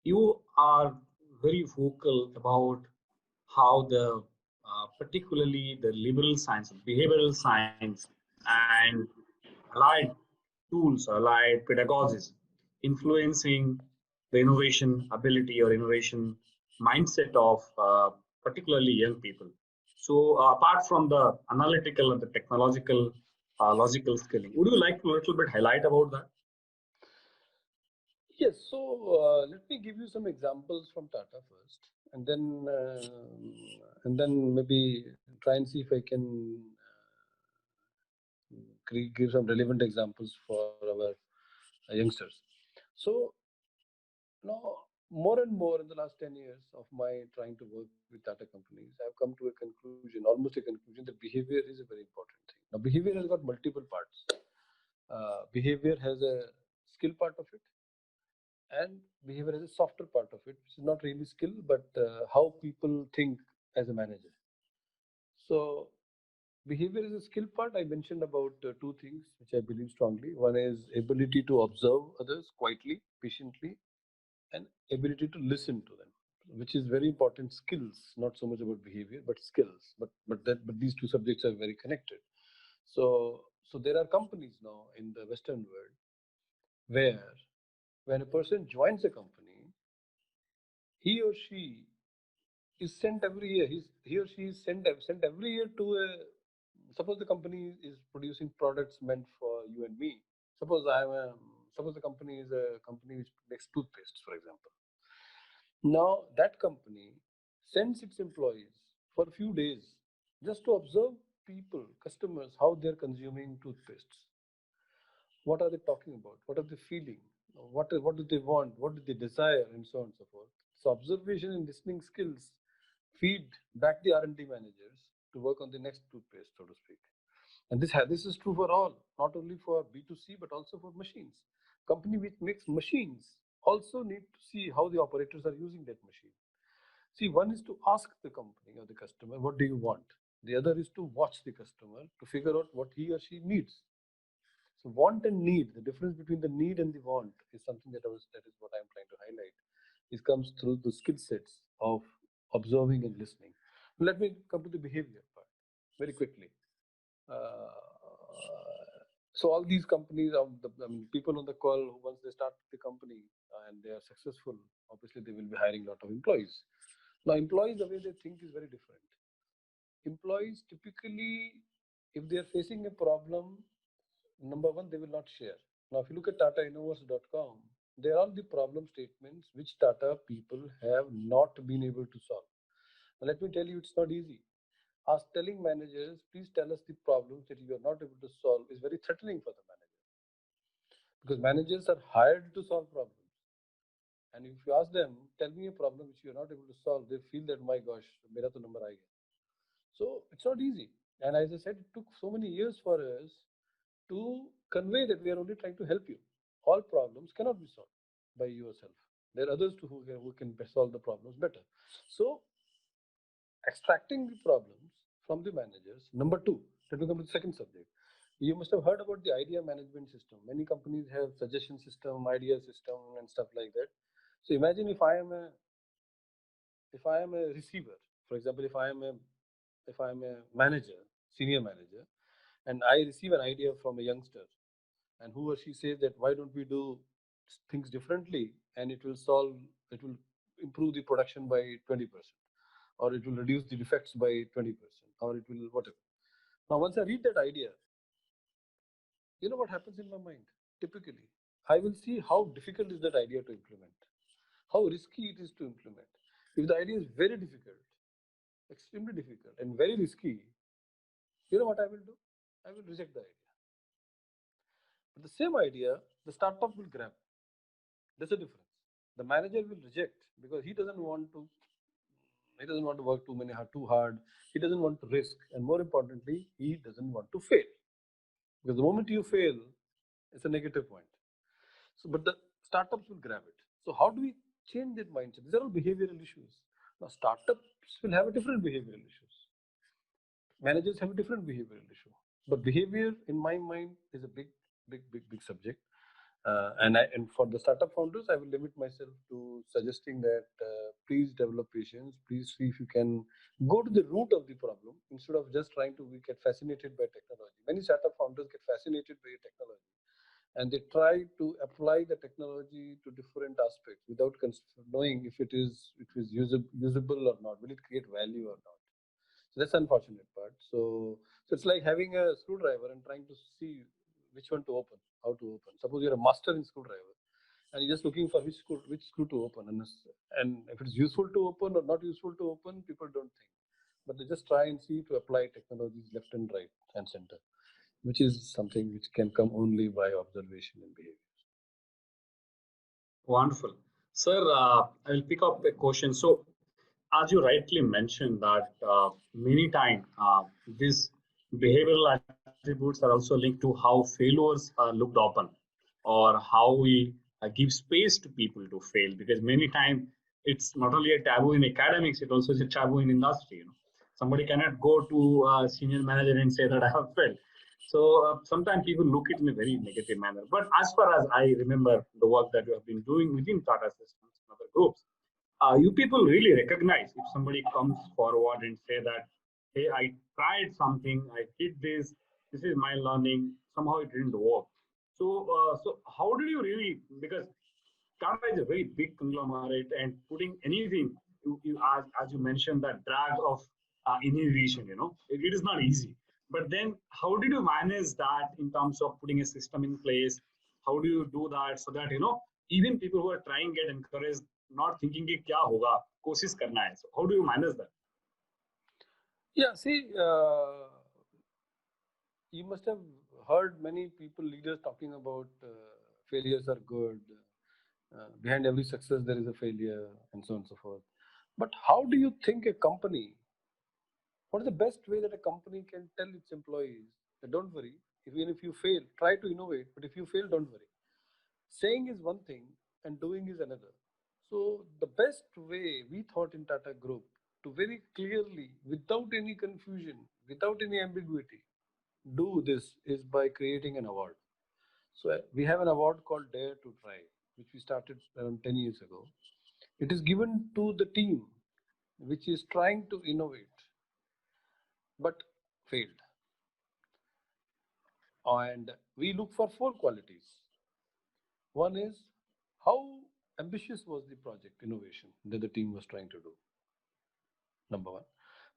You are very vocal about how particularly the liberal science, behavioral science, and allied tools, allied pedagogies, influencing the innovation ability or innovation mindset of particularly young people. So apart from the analytical and the technological, logical skilling, would you like to a little bit highlight about that? Yes, so let me give you some examples from Tata first, and then maybe try and see if I can give some relevant examples for our youngsters. So now, more and more in the last 10 years of my trying to work with Tata companies, I've come to a conclusion, almost a conclusion, that behavior is a very important thing. Now, behavior has got multiple parts. behavior has a skill part of it, and behavior has a softer part of it, which is not really skill, but how people think as a manager. So behavior is a skill part. I mentioned about two things which I believe strongly. One is ability to observe others quietly, patiently, and ability to listen to them, which is very important skills. Not so much about behavior, but skills. But these two subjects are very connected. So there are companies now in the Western world where when a person joins a company, he or she is sent every year. He or she is sent every year to a. Suppose the company is producing products meant for you and me. Suppose suppose the company is a company which makes toothpaste, for example. Now that company sends its employees for a few days just to observe people, customers, how they're consuming toothpastes. What are they talking about? What are they feeling? What do they want? What do they desire? And so on and so forth. So observation and listening skills feed back the R&D managers to work on the next toothpaste, so to speak. And this is true for all, not only for B2C, but also for machines. Company which makes machines also need to see how the operators are using that machine. See, one is to ask the company or the customer, what do you want? The other is to watch the customer to figure out what he or she needs. So want and need, the difference between the need and the want is something that is what I'm trying to highlight. It comes through the skill sets of observing and listening. Let me come to the behavior part very quickly. So all these companies, people on the call, once they start the company and they are successful, obviously they will be hiring a lot of employees. Now, employees, the way they think is very different. Employees typically, if they are facing a problem, number one, they will not share. Now, if you look at TataInnoverse.com, there are the problem statements which Tata people have not been able to solve. Now, let me tell you, it's not easy. Us telling managers, please tell us the problems that you are not able to solve is very threatening for the manager. Because managers are hired to solve problems. And if you ask them, tell me a problem which you are not able to solve, they feel that, my gosh, mera to number aa gaya. So it's not easy. And as I said, it took so many years for us to convey that we are only trying to help you. All problems cannot be solved by yourself. There are others who can solve the problems better. So extracting the problems from the managers. Number two, let me come to the second subject. You must have heard about the idea management system. Many companies have suggestion system, idea system, and stuff like that. So imagine if I am a receiver, for example, if I am a manager, senior manager, and I receive an idea from a youngster, and who or she says that why don't we do things differently, and it will improve the production by 20%, or it will reduce the defects by 20%, or it will whatever. Now, once I read that idea, you know what happens in my mind? Typically, I will see how difficult is that idea to implement, how risky it is to implement. If the idea is very difficult, extremely difficult, and very risky, you know what I will do? I will reject the idea. But the same idea, the startup will grab. There's a difference. The manager will reject because he doesn't want to work too hard. He doesn't want to risk, and more importantly, he doesn't want to fail. Because the moment you fail, it's a negative point. So, but the startups will grab it. So how do we change that mindset? These are all behavioral issues. Now, startups will have a different behavioral issues. Managers have a different behavioral issue. But behavior, in my mind, is a big subject. And for the startup founders, I will limit myself to suggesting that please develop patience. Please see if you can go to the root of the problem instead of just trying to get fascinated by technology. Many startup founders get fascinated by technology, and they try to apply the technology to different aspects without knowing if it is usable or not. Will it create value or not? So that's the unfortunate part. So it's like having a screwdriver and trying to see which one to open, how to open. Suppose you're a master in screwdriver and you're just looking for which screw to open, and if it's useful to open or not useful to open, people don't think. But they just try and see to apply technologies left and right and center, which is something which can come only by observation and behavior. Wonderful. Sir, I will pick up a question. So, as you rightly mentioned that many times this behavioral aspect attributes are also linked to how failures are looked upon, or how we give space to people to fail. Because many times it's not only a taboo in academics, it also is a taboo in industry. Somebody cannot go to a senior manager and say that I have failed. So sometimes people look it in a very negative manner. But as far as I remember, the work that you have been doing within Tata Systems and other groups, you people really recognize if somebody comes forward and say that, hey, I tried something, I did this is my learning, somehow it didn't work. So how do you really, because Tata is a very big conglomerate, and putting anything, as you mentioned, that drag of innovation, it is not easy. But then, how did you manage that in terms of putting a system in place? How do you do that so that even people who are trying get encouraged, not thinking कि क्या होगा, कोशिश करना है. So how do you manage that? Yeah, see, you must have heard many people, leaders, talking about failures are good. Behind every success, there is a failure, and so on and so forth. But how do you think a company, what is the best way that a company can tell its employees that don't worry, even if you fail, try to innovate, but if you fail, don't worry. Saying is one thing and doing is another. So the best way we thought in Tata Group to very clearly, without any confusion, without any ambiguity, do this is by creating an award. So we have an award called Dare to Try, which we started around 10 years ago. It is given to the team which is trying to innovate but failed. And we look for 4 qualities. One is how ambitious was the project innovation that the team was trying to do. Number one.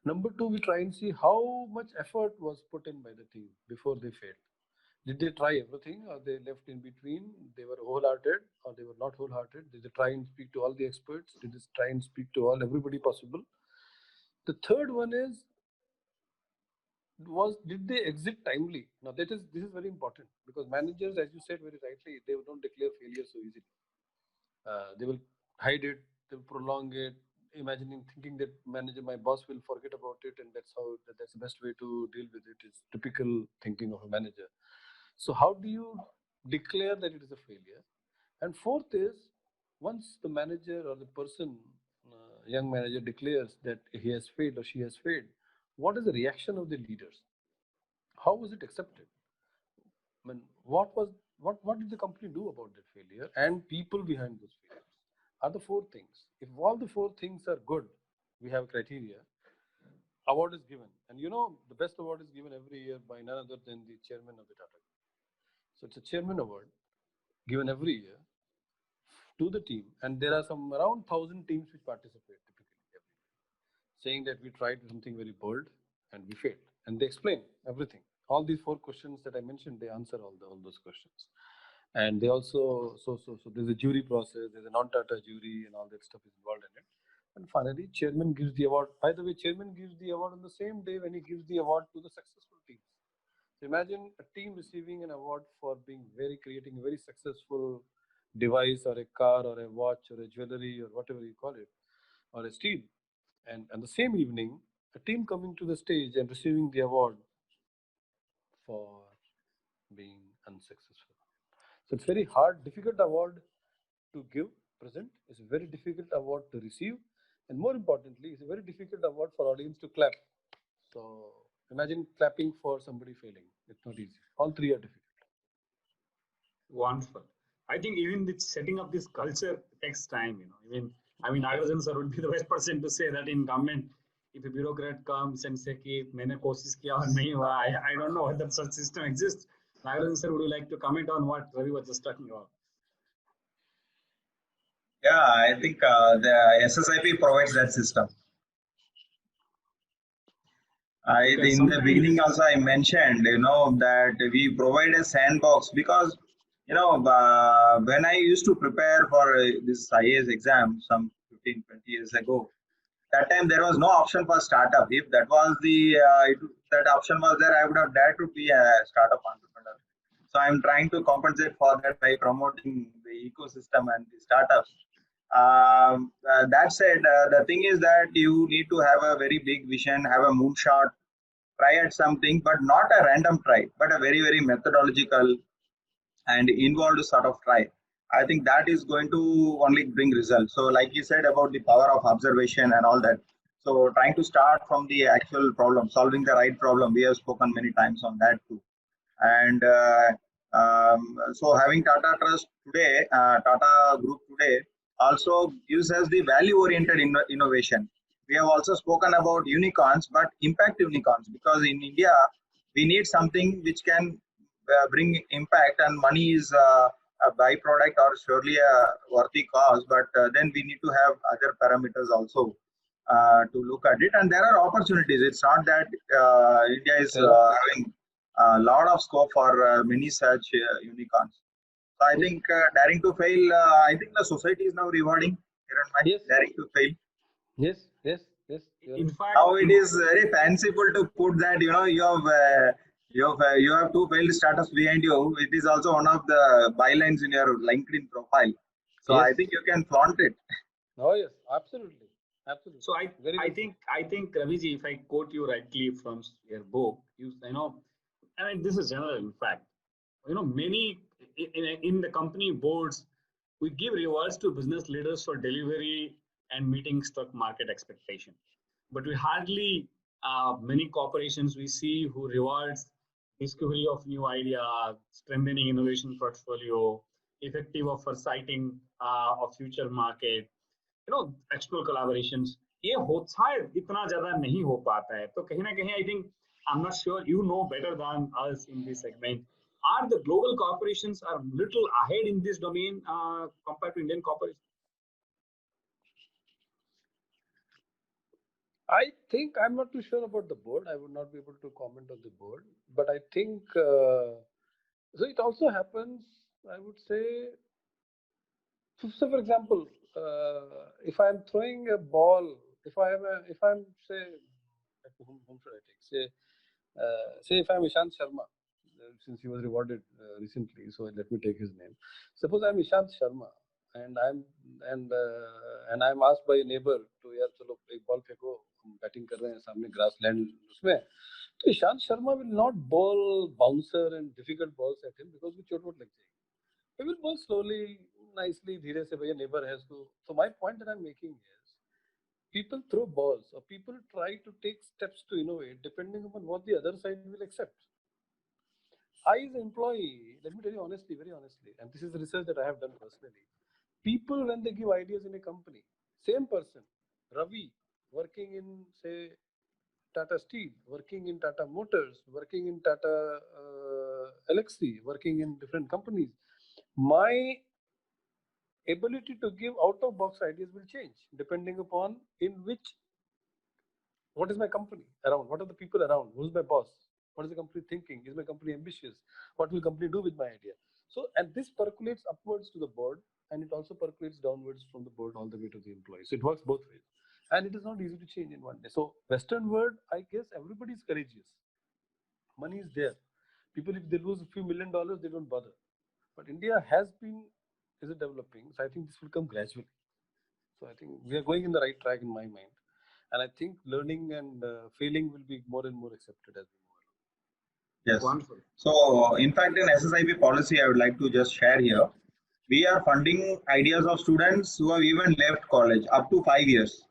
Number two, we try and see how much effort was put in by the team before they failed. Did they try everything, or they left in between? They were wholehearted or they were not wholehearted? Did they try and speak to all the experts? Did they try and speak to everybody possible? The third one is, did they exit timely? Now this is very important, because managers, as you said very rightly, they don't declare failure so easily. They will hide it, they will prolong it, thinking that my boss will forget about it, and that's the best way to deal with it. Is typical thinking of a manager. So how do you declare that it is a failure? And fourth is, once the manager or the person, young manager, declares that he has failed or she has failed, what is the reaction of the leaders? How was it accepted? I mean, what did the company do about that failure, and people behind those failures? Are the 4 things. If all the 4 things are good, we have criteria, award is given. And the best award is given every year by none other than the chairman of the Tata Group. So it's a chairman award given every year to the team. And there are some around 1,000 teams which participate typically every year, saying that we tried something very bold and we failed. And they explain everything. All these 4 questions that I mentioned, they answer all those questions. And they also, so there's a jury process, there's a non-Tata jury, and all that stuff is involved in it. And finally, chairman gives the award. By the way, chairman gives the award on the same day when he gives the award to the successful teams. So imagine a team receiving an award for creating a very successful device, or a car, or a watch, or a jewelry, or whatever you call it, or a steel. And the same evening, a team coming to the stage and receiving the award for being unsuccessful. So it's very hard, difficult award to present. It's a very difficult award to receive. And more importantly, it's a very difficult award for audience to clap. So imagine clapping for somebody failing. It's not easy. All 3 are difficult. Wonderful. I think even the setting up this culture takes time. Nagarajan sir would be the best person to say that in government, if a bureaucrat comes and say कि मैंने कोशिश किया और नहीं हुआ, I don't know whether such system exists. Nagarajan sir, would you like to comment on what Ravi was just talking about? Yeah, I think the SSIP provides that system. In the beginning also I mentioned, that we provide a sandbox, because, when I used to prepare for this IAS exam some 15, 20 years ago, that time there was no option for startup. If that was that option was there, I would have dared to be a startup entrepreneur. So I'm trying to compensate for that by promoting the ecosystem and the startups. That said, the thing is that you need to have a very big vision, have a moonshot, try at something, but not a random try, but a very, very methodological and involved sort of try. I think that is going to only bring results. So, like you said about the power of observation and all that. So, trying to start from the actual problem, solving the right problem. We have spoken many times on that too. And so, having Tata Trust today, Tata Group today, also gives us the value-oriented innovation. We have also spoken about unicorns, but impact unicorns, because in India we need something which can bring impact, and money is a byproduct or surely a worthy cause, but then we need to have other parameters also to look at it, and there are opportunities. It's not that India is having a lot of scope for many such unicorns. So I think daring to fail, I think the society is now rewarding Yes. daring to fail. Yes. In fact, Now it is very fanciful to put that, you know, you have two failed startups behind you. It is also one of the bylines in your LinkedIn profile. So Yes. I think you can flaunt it. Oh yes, absolutely. So I think Raviji, if I quote you rightly from your book, you know, I mean, this is general. In fact, you know, many in the company boards, we give rewards to business leaders for delivery and meeting stock market expectation, but we hardly many corporations we see who rewards discovery of new idea, strengthening innovation portfolio, effective of foresighting of future market, you know, explore collaborations. ये हो शायद इतना ज्यादा नहीं हो पाता है, तो कहीं ना कहीं I think I'm not sure you know better than us in this segment. Are the global corporations are little ahead in this domain compared to Indian corporations? I think I'm not too sure about the board. I would not be able to comment on the board, but I think so. It also happens, I would say. So, for example, if I'm throwing a ball, if I'm say, whom should I take? Say if I'm Ishant Sharma, since he was rewarded recently, so let me take his name. Suppose I'm Ishant Sharma, and I'm asked by a neighbor to यार चलो एक ball फेंको, हम batting कर रहे हैं सामने grassland उसमें, तो Ishant Sharma will not bowl bouncer and difficult balls at him because वो चोट वोट लग जाएगी. He will bowl slowly, nicely, धीरे से, भैया neighbor है उसको. So my point that I'm making is, people throw balls or people try to take steps to innovate depending upon what the other side will accept. I, as an employee, let me tell you honestly, very honestly, and this is the research that I have done personally. People, when they give ideas in a company, same person, Ravi, working in, say, Tata Steel, working in Tata Motors, working in Tata Elxsi, working in different companies, my ability to give out-of-box ideas will change depending upon what is my company around, what are the people around, who's my boss, what is the company thinking, is my company ambitious, what will company do with my idea. So, and this percolates upwards to the board, and it also percolates downwards from the board all the way to the employee. So it works both ways, and it is not easy to change in one day. So Western world, I guess everybody is courageous, money is there, people, if they lose a few $1 million, they don't bother. But India is it developing, so I think this will come gradually. So I think we are going in the right track in my mind, and I think learning and failing will be more and more accepted as we move along. Yes. Wonderful. So, in fact, in SSIP policy, I would like to just share here. We are funding ideas of students who have even left college up to 5 years.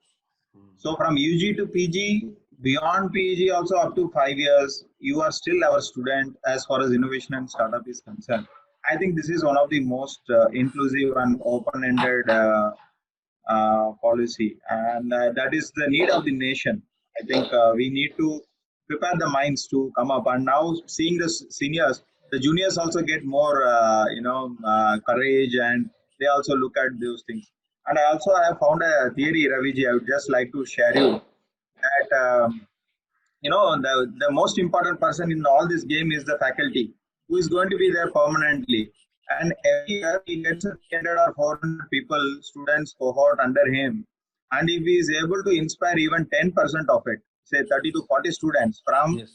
So, from UG to PG, beyond PG also up to 5 years, you are still our student as far as innovation and startup is concerned. I think this is one of the most inclusive and open-ended policy, and that is the need of the nation. I think we need to prepare the minds to come up, and now seeing the seniors, the juniors also get more courage, and they also look at those things. And I also have found a theory, Raviji, I would just like to share you that the most important person in all this game is the faculty, who is going to be there permanently, and every year he gets 300 or 400 people, students cohort under him, and if he is able to inspire even 10% of it, say 30 to 40 students, from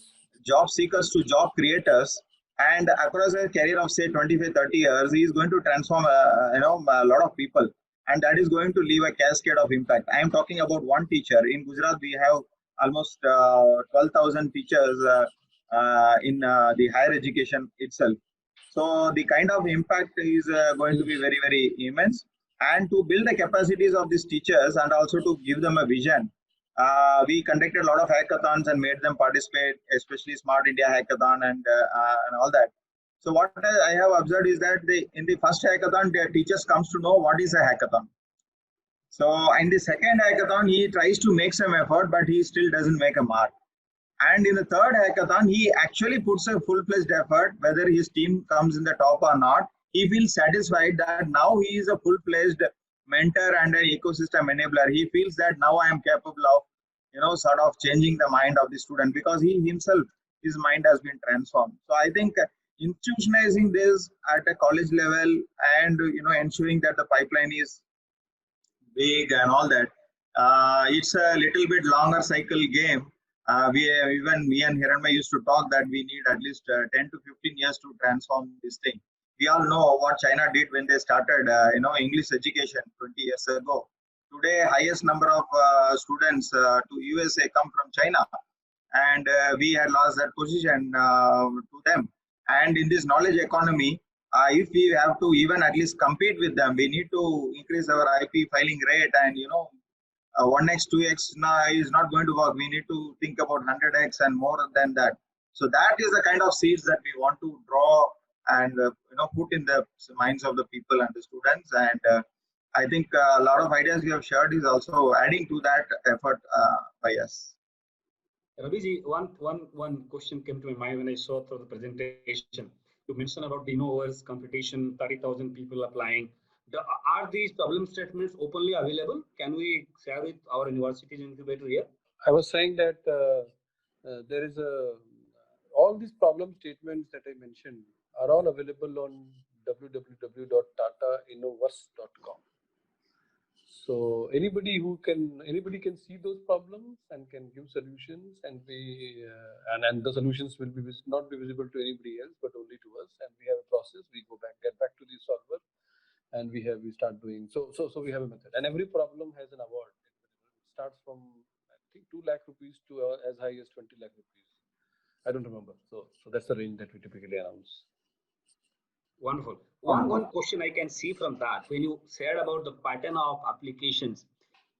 job seekers to job creators, and across a career of say 25 30 years, he is going to transform a lot of people, and that is going to leave a cascade of impact. I am talking about one teacher in Gujarat. We have almost 12,000 teachers in the higher education itself. So the kind of impact is going to be very, very immense. And to build the capacities of these teachers and also to give them a vision, we conducted a lot of hackathons and made them participate, especially Smart India Hackathon and all that. So what I have observed is that in the first hackathon, the teachers comes to know what is a hackathon. So in the second hackathon, he tries to make some effort, but he still doesn't make a mark. And in the third hackathon, he actually puts a full-fledged effort, whether his team comes in the top or not. He feels satisfied that now he is a full-fledged mentor and an ecosystem enabler. He feels that now I am capable of, sort of changing the mind of the student because he himself, his mind has been transformed. So I think institutionalizing this at a college level and, ensuring that the pipeline is big and all that. It's a little bit longer cycle game. Even me and Hiranmay used to talk that we need at least 10 to 15 years to transform this thing. We all know what China did when they started, English education 20 years ago. Today, highest number of students to USA come from China, and we had lost that position to them. And in this knowledge economy, if we have to even at least compete with them, we need to increase our IP filing rate, and 1x, 2x is not going to work. We need to think about 100x and more than that. So that is the kind of seeds that we want to draw and put in the minds of the people and the students. And I think a lot of ideas we have shared is also adding to that effort by us. Raviji, one question came to my mind when I saw through the presentation. You mentioned about the Innoverse competition, 30,000 people applying. Are these problem statements openly available? Can we share with our university's incubator here? I was saying that there is all these problem statements that I mentioned are all available on www.tatainnoverse.com. So anybody can see those problems and can give solutions, and and the solutions will not be visible to anybody else but only to us. And we have a process. We get back to the solver, and we start doing so we have a method, and every problem has an award. It starts from, I think, 2 lakh rupees to as high as 20 lakh rupees. I don't remember. So that's the range that we typically announce. Wonderful. One question I can see from that, when you said about the pattern of applications,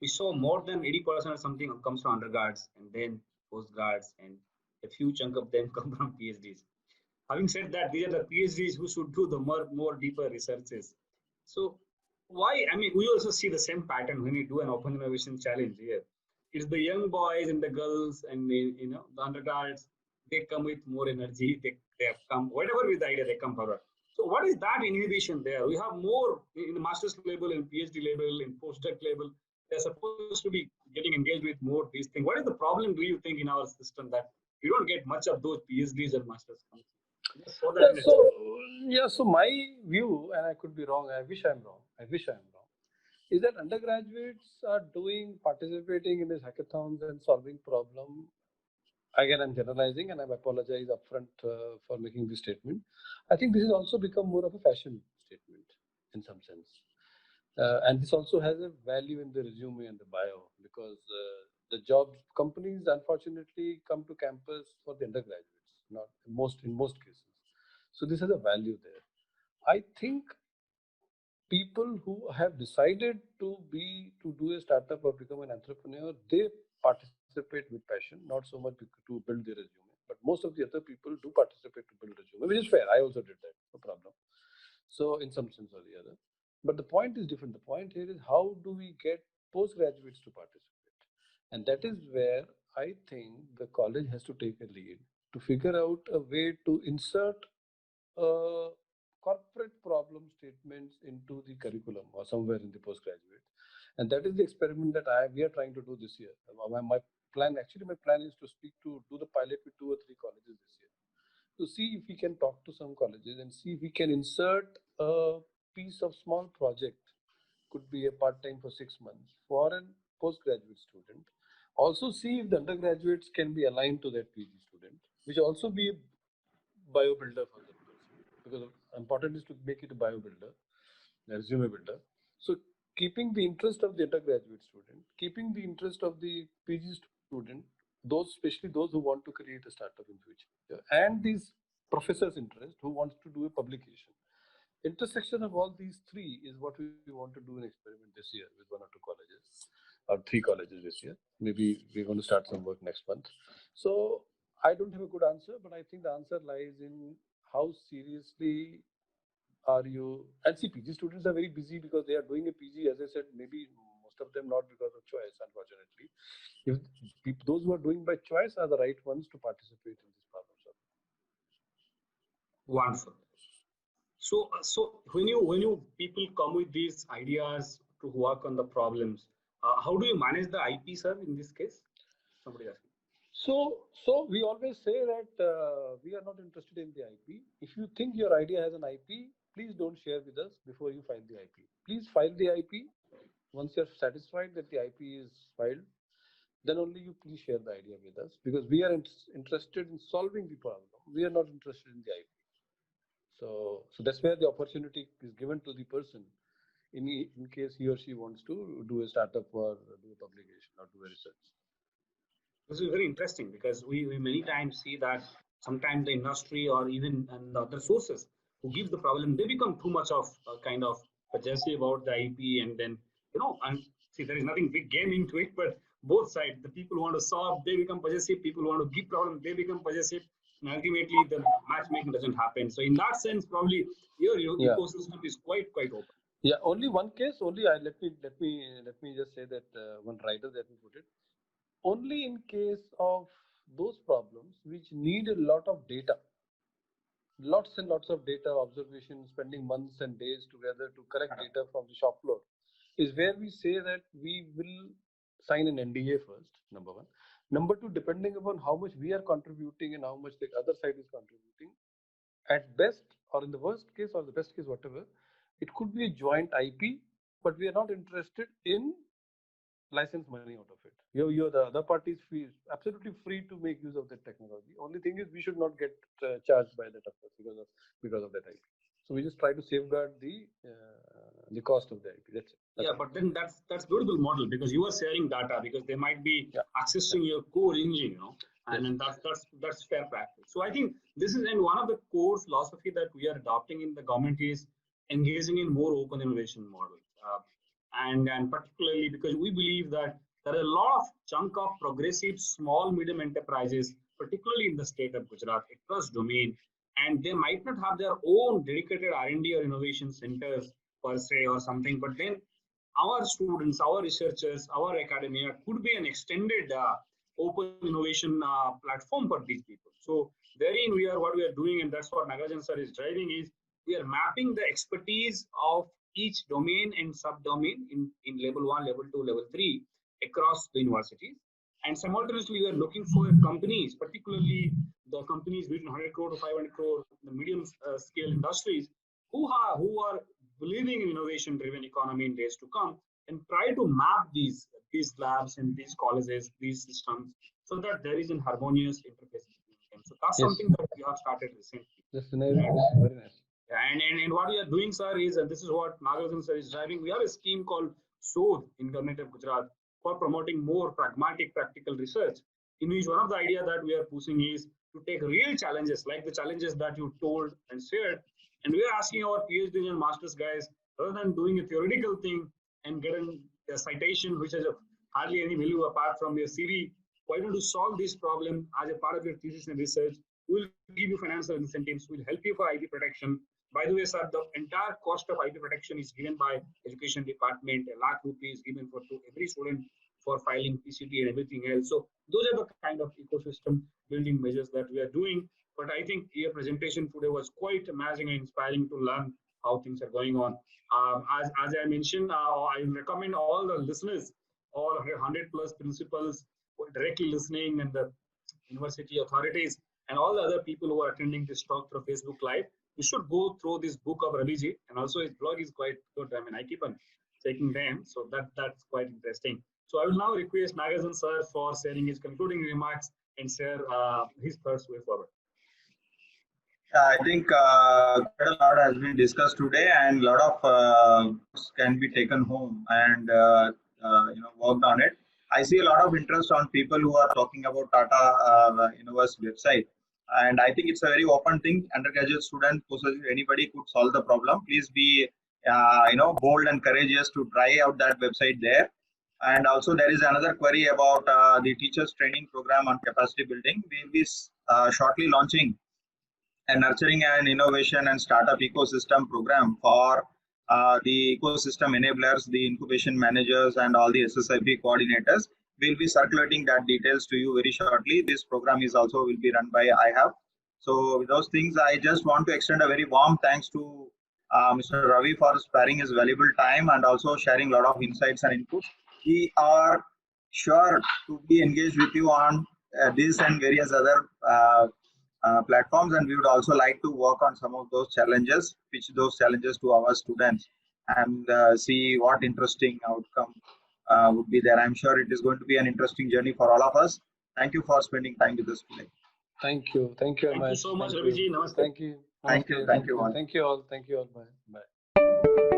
we saw more than 80% or something comes from undergrads and then postgrads, and a few chunk of them come from PhDs. Having said that, these are the PhDs who should do the more deeper researches. So why? I mean, we also see the same pattern when we do an open innovation challenge here. It's the young boys and the girls and the undergrads. They come with more energy. They have come whatever with the idea they come forward. So what is that inhibition there? We have more in the master's level, in PhD level, in postdoc level. They're supposed to be getting engaged with more these things. What is the problem, do you think, in our system that we don't get much of those PhDs and masters? So my view, and I could be wrong, I wish I'm wrong, is that undergraduates are participating in these hackathons and solving problem. Again, I'm generalizing, and I apologize upfront for making this statement. I think this has also become more of a fashion statement in some sense. And this also has a value in the resume and the bio, because the job companies unfortunately come to campus for the undergraduates, not in most cases. So this has a value there. I think people who have decided to do a startup or become an entrepreneur, they participate with passion, not so much to build their resume. But most of the other people do participate to build resume, which is fair. I also did that, no problem. So in some sense or the other. But the point is different. The point here is, how do we get postgraduates to participate? And that is where I think the college has to take a lead to figure out a way to insert corporate problem statements into the curriculum or somewhere in the postgraduate. And that is the experiment that we are trying to do this year. My plan is to do the pilot with 2 or 3 colleges this year, to see if we can talk to some colleges and see if we can insert a piece of small project, could be a part-time for 6 months, for a postgraduate student. Also see if the undergraduates can be aligned to that PG student, which also be a bio builder for them. Because important is to make it a bio builder, a resume builder. So keeping the interest of the undergraduate student, keeping the interest of the PG student, especially those who want to create a startup in future, and these professors' interest who wants to do a publication. Intersection of all these three is what we want to do an experiment this year with 1 or 2 colleges or 3 colleges this year. Maybe we're going to start some work next month. So I don't have a good answer, but I think the answer lies in how seriously are you. And see, PG students are very busy because they are doing a PG, as I said, maybe most of them not because of choice, unfortunately. If those who are doing by choice are the right ones to participate in this problem solving. Wonderful. So when you people come with these ideas to work on the problems, how do you manage the IP, sir? In this case, somebody asking. So we always say that we are not interested in the IP. If you think your idea has an IP, please don't share with us before you file the IP. Please file the IP. Once you're satisfied that the IP is filed, then only you please share the idea with us, because we are interested in solving the problem. We are not interested in the IP. So that's where the opportunity is given to the person in case he or she wants to do a startup or do a publication or do a research. This is very interesting because we many times see that sometimes the industry or even and the other sources who give the problem, they become too much of kind of possessive about the IP, and then and see, there is nothing big game into it, but both sides, the people who want to solve, they become possessive. People who want to give problem, they become possessive, and ultimately the matchmaking doesn't happen. So in that sense, probably your ecosystem is quite open. Yeah, only one case. Let me just say that one writer that we put it. Only in case of those problems which need a lot of data, lots and lots of data observation, spending months and days together to collect data from the shop floor, is where we say that we will sign an NDA first, number one. Number two, depending upon how much we are contributing and how much the other side is contributing, at best, or in the worst case or the best case, whatever, it could be a joint IP, but we are not interested in license money out of it. You're the other party is absolutely free to make use of that technology. Only thing is we should not get charged by that, of course, because of that IP. So we just try to safeguard the cost of the IP. That's it. Yeah, but then that's beautiful model, because you are sharing data, because they might be accessing your core engine, and then that's fair practice. So I think this is, and one of the core philosophy that we are adopting in the government is engaging in more open innovation models, and particularly because we believe that there are a lot of chunk of progressive small medium enterprises, particularly in the state of Gujarat across domain, and they might not have their own dedicated R&D or innovation centers per se or something, but then our students, our researchers, our academia could be an extended open innovation platform for these people. So therein what we are doing, and that's what Nagarajan sir is driving, is we are mapping the expertise of each domain and subdomain in level 1, level 2, level 3 across the universities. And simultaneously, we are looking for companies, particularly the companies between 100 crore to 500 crore, the medium scale industries, who are believing in innovation-driven economy in days to come, and try to map these labs and these colleges, these systems, so that there is a harmonious interface between them. So that's something that we have started recently. That's very nice. And what we are doing, sir, is, and this is what Nagarajan sir is driving, we have a scheme called SODH in Government of Gujarat for promoting more pragmatic, practical research, in which one of the ideas that we are pushing is to take real challenges, like the challenges that you told and shared, and we are asking our PhDs and masters guys, rather than doing a theoretical thing and getting a citation which has hardly any value apart from your CV, why don't you solve this problem as a part of your thesis and research? We'll give you financial incentives, we'll help you for IP protection. By the way, sir, the entire cost of IP protection is given by Education Department, ₹1 lakh is given to every student for filing PCT and everything else. So those are the kind of ecosystem building measures that we are doing. But I think your presentation today was quite amazing and inspiring to learn how things are going on. As I mentioned, I recommend all the listeners, all 100 plus principals who are directly listening, and the university authorities, and all the other people who are attending this talk through Facebook Live, you should go through this book of Raviji, and also his blog is quite good. I mean, I keep on checking them, so that's quite interesting. So I will now request Nagarajan sir for sharing his concluding remarks and share his thoughts way forward. I think quite a lot has been discussed today, and a lot of can be taken home and worked on it. I see a lot of interest on people who are talking about Tata Innoverse website. And I think it's a very open thing. Undergraduate student, anybody could solve the problem. Please be, bold and courageous to try out that website there. And also there is another query about the teachers training program on capacity building. We will be shortly launching a nurturing and innovation and startup ecosystem program for the ecosystem enablers, the incubation managers, and all the SSIP coordinators. We'll be circulating that details to you very shortly. This program is also will be run by iHub. So with those things, I just want to extend a very warm thanks to Mr. Ravi for sparing his valuable time and also sharing a lot of insights and inputs. We are sure to be engaged with you on this and various other platforms, and we would also like to work on some of those challenges, pitch those challenges to our students, and see what interesting outcome would be there. I'm sure it is going to be an interesting journey for all of us. Thank you for spending time with us today. Thank you. Thank you. Thank you so much, Thank Raviji. you. Namaste. Thank you. Thank you. Thank you all. Thank you all. Thank you all. Bye. Bye.